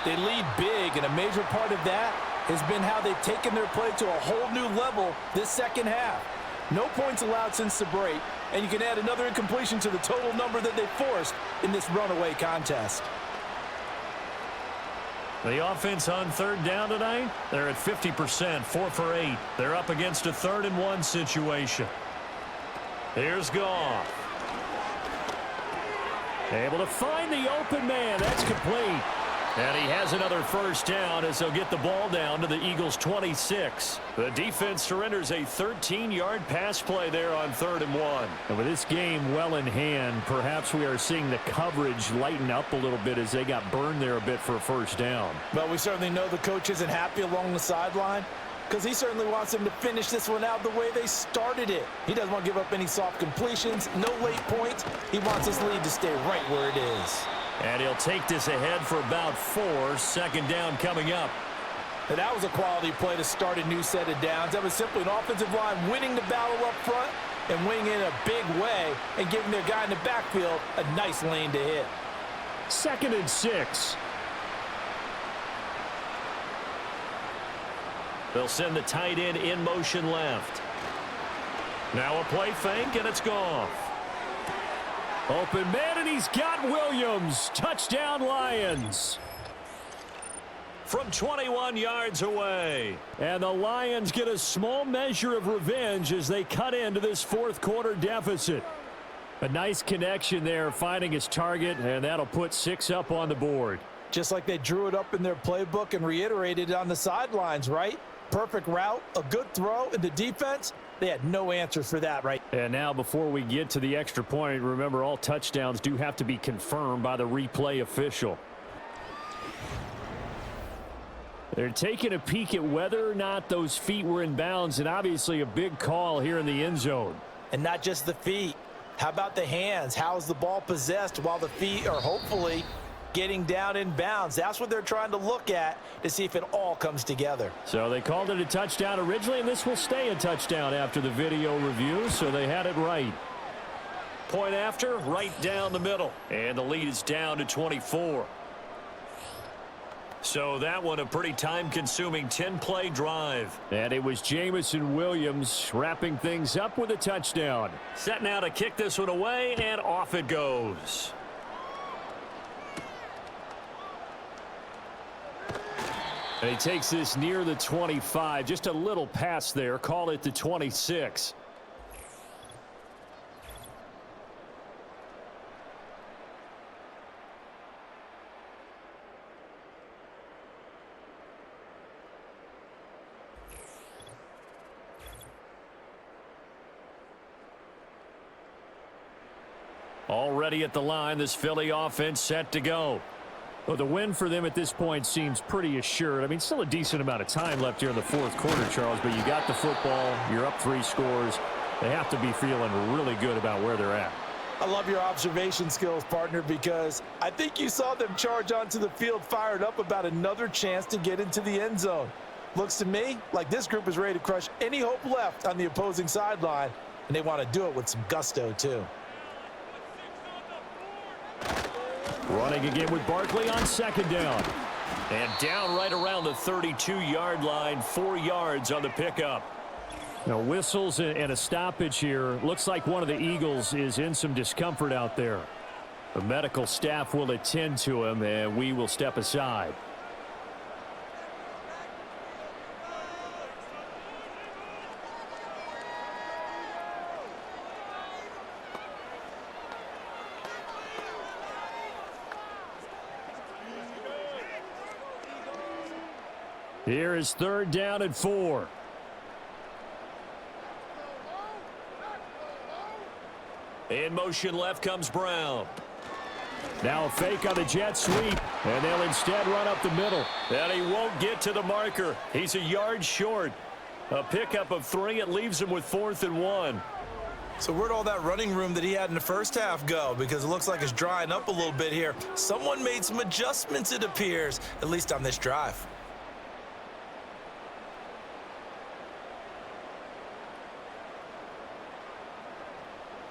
They lead big, and a major part of that has been how they've taken their play to a whole new level this 2nd half. No points allowed since the break, and you can add another incompletion to the total number that they forced in this runaway contest. The offense on 3rd down tonight, they're at 50%, 4 for 8. They're up against a 3rd and 1 situation. Here's Goff. Able to find the open man. That's complete. And he has another 1st down as they'll get the ball down to the Eagles' 26. The defense surrenders a 13-yard pass play there on 3rd and 1. And with this game well in hand, perhaps we are seeing the coverage lighten up a little bit as they got burned there a bit for a 1st down. Well, we certainly know the coach isn't happy along the sideline because he certainly wants them to finish this one out the way they started it. He doesn't want to give up any soft completions, no late points. He wants his lead to stay right where it is. And he'll take this ahead for about 4. 2nd down coming up. And that was a quality play to start a new set of downs. That was simply an offensive line winning the battle up front and winning in a big way and giving their guy in the backfield a nice lane to hit. 2nd and 6. They'll send the tight end in motion left. Now a play fake, and it's Goff. Open man, and he's got Williams. Touchdown, Lions. From 21 yards away. And the Lions get a small measure of revenge as they cut into this 4th quarter deficit. A nice connection there, finding his target, and that'll put 6 up on the board. Just like they drew it up in their playbook and reiterated it on the sidelines, right? Perfect route, a good throw, and the defense, they had no answer for that, right? And now before we get to the extra point, remember all touchdowns do have to be confirmed by the replay official. They're taking a peek at whether or not those feet were in bounds, and obviously a big call here in the end zone. And not just the feet. How about the hands? How is the ball possessed while the feet are hopefully getting down in bounds? That's what they're trying to look at to see if it all comes together. So they called it a touchdown originally, and this will stay a touchdown after the video review, so they had it right. Point after, right down the middle, and the lead is down to 24. So that one a pretty time-consuming 10-play drive. And it was Jamison Williams wrapping things up with a touchdown. Set now to kick this one away, and off it goes. And he takes this near the 25. Just a little pass there. Call it the 26. Already at the line, this Philly offense set to go. Well, the win for them at this point seems pretty assured. I mean, still a decent amount of time left here in the fourth quarter, Charles, but you got the football, you're up 3 scores. They have to be feeling really good about where they're at. I love your observation skills, partner, because I think you saw them charge onto the field fired up about another chance to get into the end zone. Looks to me like this group is ready to crush any hope left on the opposing sideline, and they want to do it with some gusto, too. Running again with Barkley on second down. And down right around the 32-yard line, 4 yards on the pickup. Now whistles and a stoppage here. Looks like one of the Eagles is in some discomfort out there. The medical staff will attend to him, and we will step aside. Here is 3rd down and 4. In motion left comes Brown. Now a fake on the jet sweep, and they'll instead run up the middle. And he won't get to the marker. He's a yard short. A pickup of 3. It leaves him with 4th and 1. So where'd all that running room that he had in the first half go? Because it looks like it's drying up a little bit here. Someone made some adjustments, it appears, at least on this drive.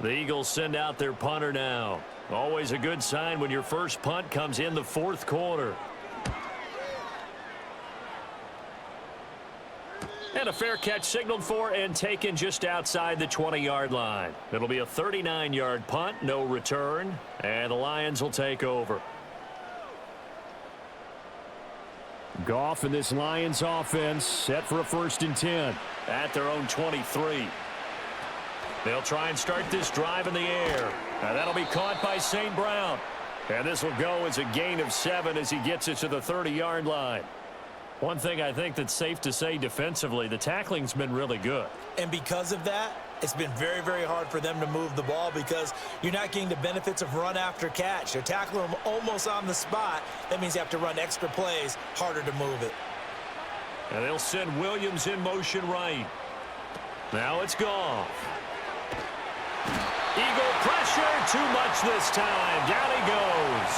The Eagles send out their punter now. Always a good sign when your first punt comes in the 4th quarter. And a fair catch signaled for and taken just outside the 20-yard line. It'll be a 39-yard punt, no return, and the Lions will take over. Goff and this Lions offense set for a 1st and 10 at their own 23. They'll try and start this drive in the air. Now that'll be caught by St. Brown. And this will go as a gain of 7 as he gets it to the 30-yard line. One thing I think that's safe to say defensively, the tackling's been really good. And because of that, it's been very, very hard for them to move the ball because you're not getting the benefits of run after catch. They're tackling them almost on the spot. That means you have to run extra plays, harder to move it. And they'll send Williams in motion right. Now it's Goff. Eagle pressure, too much this time. Down he goes.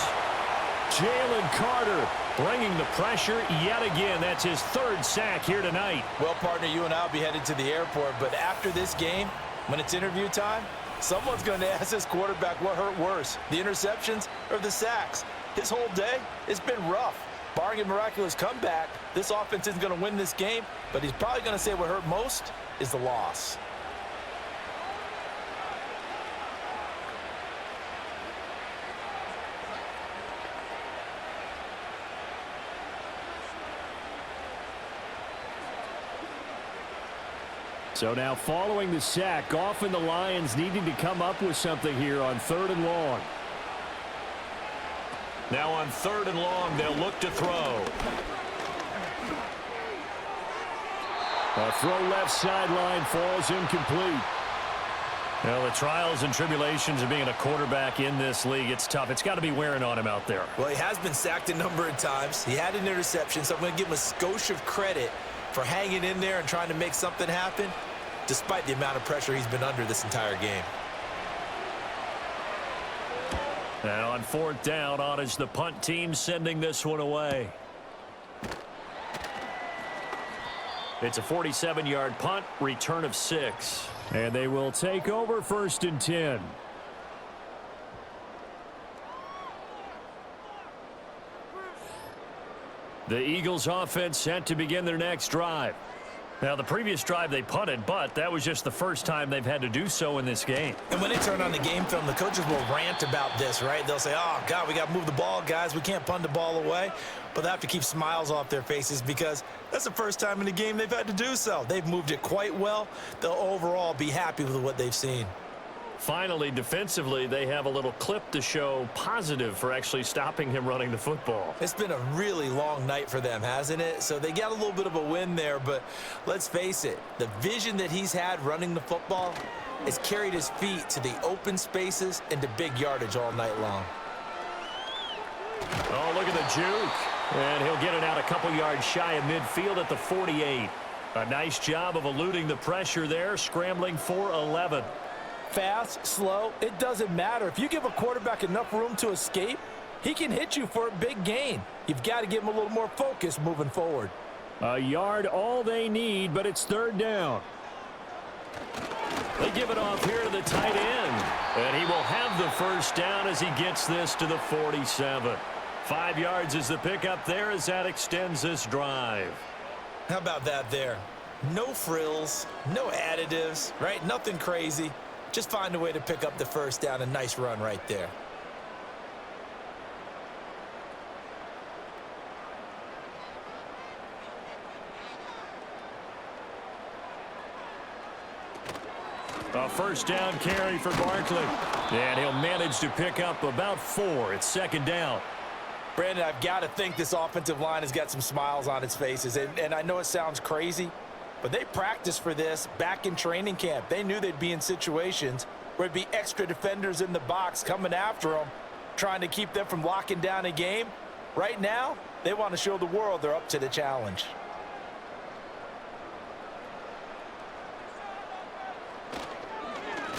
Jalen Carter bringing the pressure yet again. That's his 3rd sack here tonight. Well, partner, you and I will be headed to the airport, but after this game, when it's interview time, someone's going to ask this quarterback what hurt worse, the interceptions or the sacks. His whole day, it's been rough. Barring a miraculous comeback, this offense isn't going to win this game, but he's probably going to say what hurt most is the loss. So now following the sack, Goff and the Lions needing to come up with something here on 3rd and long. Now on 3rd and long, they'll look to throw. A throw left sideline falls incomplete. Well, the trials and tribulations of being a quarterback in this league, it's tough. It's got to be wearing on him out there. Well, he has been sacked a number of times. He had an interception, so I'm going to give him a skosh of credit for hanging in there and trying to make something happen, despite the amount of pressure he's been under this entire game. And on 4th down, on is the punt team sending this one away. It's a 47-yard punt, return of 6. And they will take over 1st and 10. The Eagles offense set to begin their next drive. Now, the previous drive they punted, but that was just the first time they've had to do so in this game. And when they turn on the game film, the coaches will rant about this, right? They'll say, oh, God, we got to move the ball, guys. We can't punt the ball away. But they have to keep smiles off their faces because that's the first time in the game they've had to do so. They've moved it quite well. They'll overall be happy with what they've seen. Finally, defensively, they have a little clip to show positive for actually stopping him running the football. It's been a really long night for them, hasn't it? So they got a little bit of a win there, but let's face it, the vision that he's had running the football has carried his feet to the open spaces and to big yardage all night long. Oh, look at the juke. And he'll get it out a couple yards shy of midfield at the 48. A nice job of eluding the pressure there, scrambling for 11. Fast, slow, it doesn't matter. If you give a quarterback enough room to escape, he can hit you for a big gain. You've got to give him a little more focus moving forward. A yard all they need, but it's 3rd down. They give it off here to the tight end. And he will have the 1st down as he gets this to the 47. 5 yards is the pickup there as that extends this drive. How about that there? No frills, no additives, right? Nothing crazy. Just find a way to pick up the 1st down. A nice run right there. A 1st down carry for Barkley. And he'll manage to pick up about 4. It's 2nd down. Brandon, I've got to think this offensive line has got some smiles on its faces. And I know it sounds crazy, but they practiced for this back in training camp. They knew they'd be in situations where it'd be extra defenders in the box coming after them, trying to keep them from locking down a game. Right now, they want to show the world they're up to the challenge.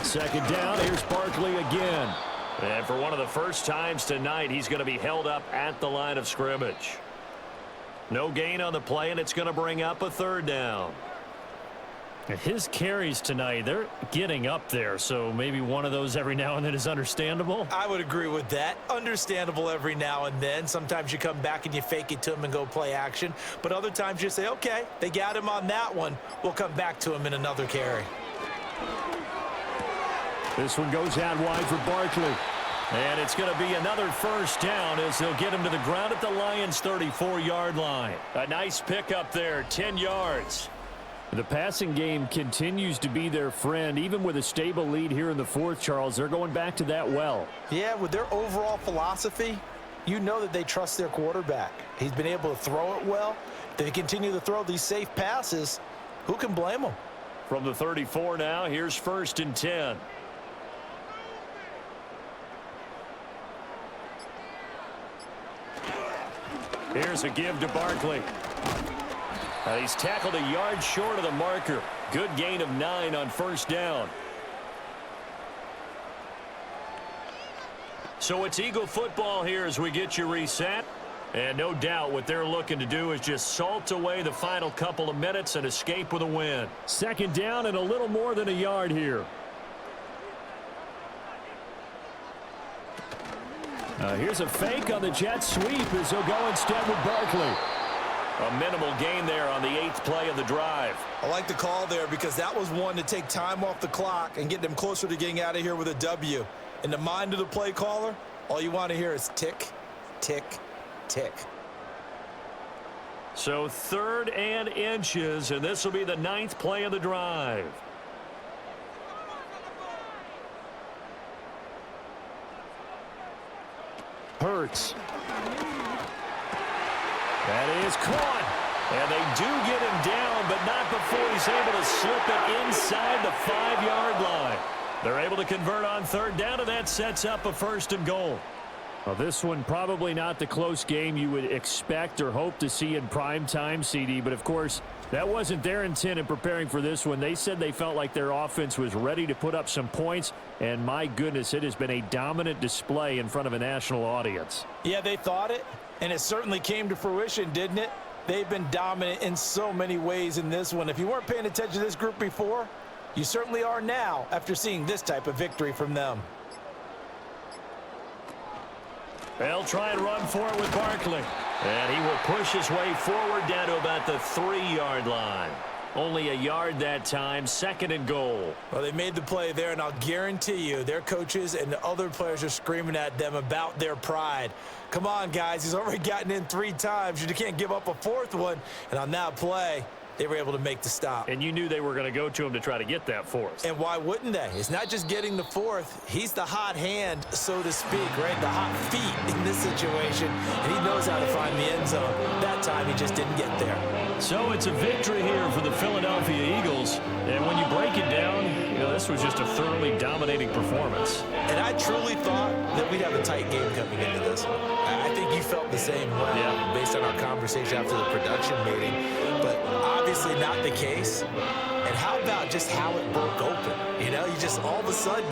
Second down, here's Barkley again. And for one of the first times tonight, he's going to be held up at the line of scrimmage. No gain on the play, and it's going to bring up a 3rd down. His carries tonight, they're getting up there, so maybe one of those every now and then is understandable. I would agree with that. Understandable every now and then. Sometimes you come back and you fake it to him and go play action. But other times you say, okay, they got him on that one. We'll come back to him in another carry. This one goes out wide for Barkley. And it's going to be another 1st down as they'll get him to the ground at the Lions' 34-yard line. A nice pickup there, 10 yards. The passing game continues to be their friend. Even with a stable lead here in the 4th, Charles, they're going back to that well. Yeah, with their overall philosophy, you know that they trust their quarterback. He's been able to throw it well. They continue to throw these safe passes. Who can blame them? From the 34 now, here's 1st and 10. Here's a give to Barkley. He's tackled a yard short of the marker. Good gain of 9 on 1st down. So it's Eagle football here as we get you reset. And no doubt what they're looking to do is just salt away the final couple of minutes and escape with a win. 2nd down and a little more than a yard here. Here's a fake on the jet sweep as he'll go instead with Barkley. A minimal gain there on the 8th play of the drive. I like the call there because that was one to take time off the clock and get them closer to getting out of here with a W. In the mind of the play caller, all you want to hear is tick, tick, tick. So 3rd and inches, and this will be the 9th play of the drive. Hurts. That is caught. And they do get him down, but not before he's able to slip it inside the 5-yard line. They're able to convert on 3rd down, and that sets up a 1st and goal. Well, this one probably not the close game you would expect or hope to see in prime time, CD. But, of course, that wasn't their intent in preparing for this one. They said they felt like their offense was ready to put up some points. And, my goodness, it has been a dominant display in front of a national audience. Yeah, they thought it, and it certainly came to fruition, didn't it? They've been dominant in so many ways in this one. If you weren't paying attention to this group before, you certainly are now after seeing this type of victory from them. They'll try and run for it with Barkley. And he will push his way forward down to about the 3-yard line. Only a yard that time, 2nd and goal. Well, they made the play there, and I'll guarantee you their coaches and the other players are screaming at them about their pride. Come on, guys. He's already gotten in 3 times. You can't give up a 4th one. And on that play, they were able to make the stop. And you knew they were going to go to him to try to get that 4th. And why wouldn't they? It's not just getting the 4th. He's the hot hand, so to speak, right? The hot feet in this situation. And he knows how to find the end zone. That time, he just didn't get there. So it's a victory here for the Philadelphia Eagles. And when you break it down, you know, this was just a thoroughly dominating performance. And I truly thought that we'd have a tight game coming into this one. I think you felt the same way based on our conversation after the production meeting. But obviously not the case. And how about just how it broke open? You know, you just all of a sudden,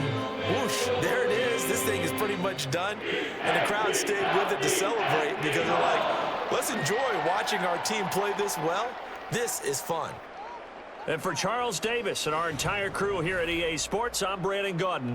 whoosh, there it is. This thing is pretty much done. And the crowd stayed with it to celebrate because they're like, let's enjoy watching our team play this well. This is fun. And for Charles Davis and our entire crew here at EA Sports, I'm Brandon Gaudin.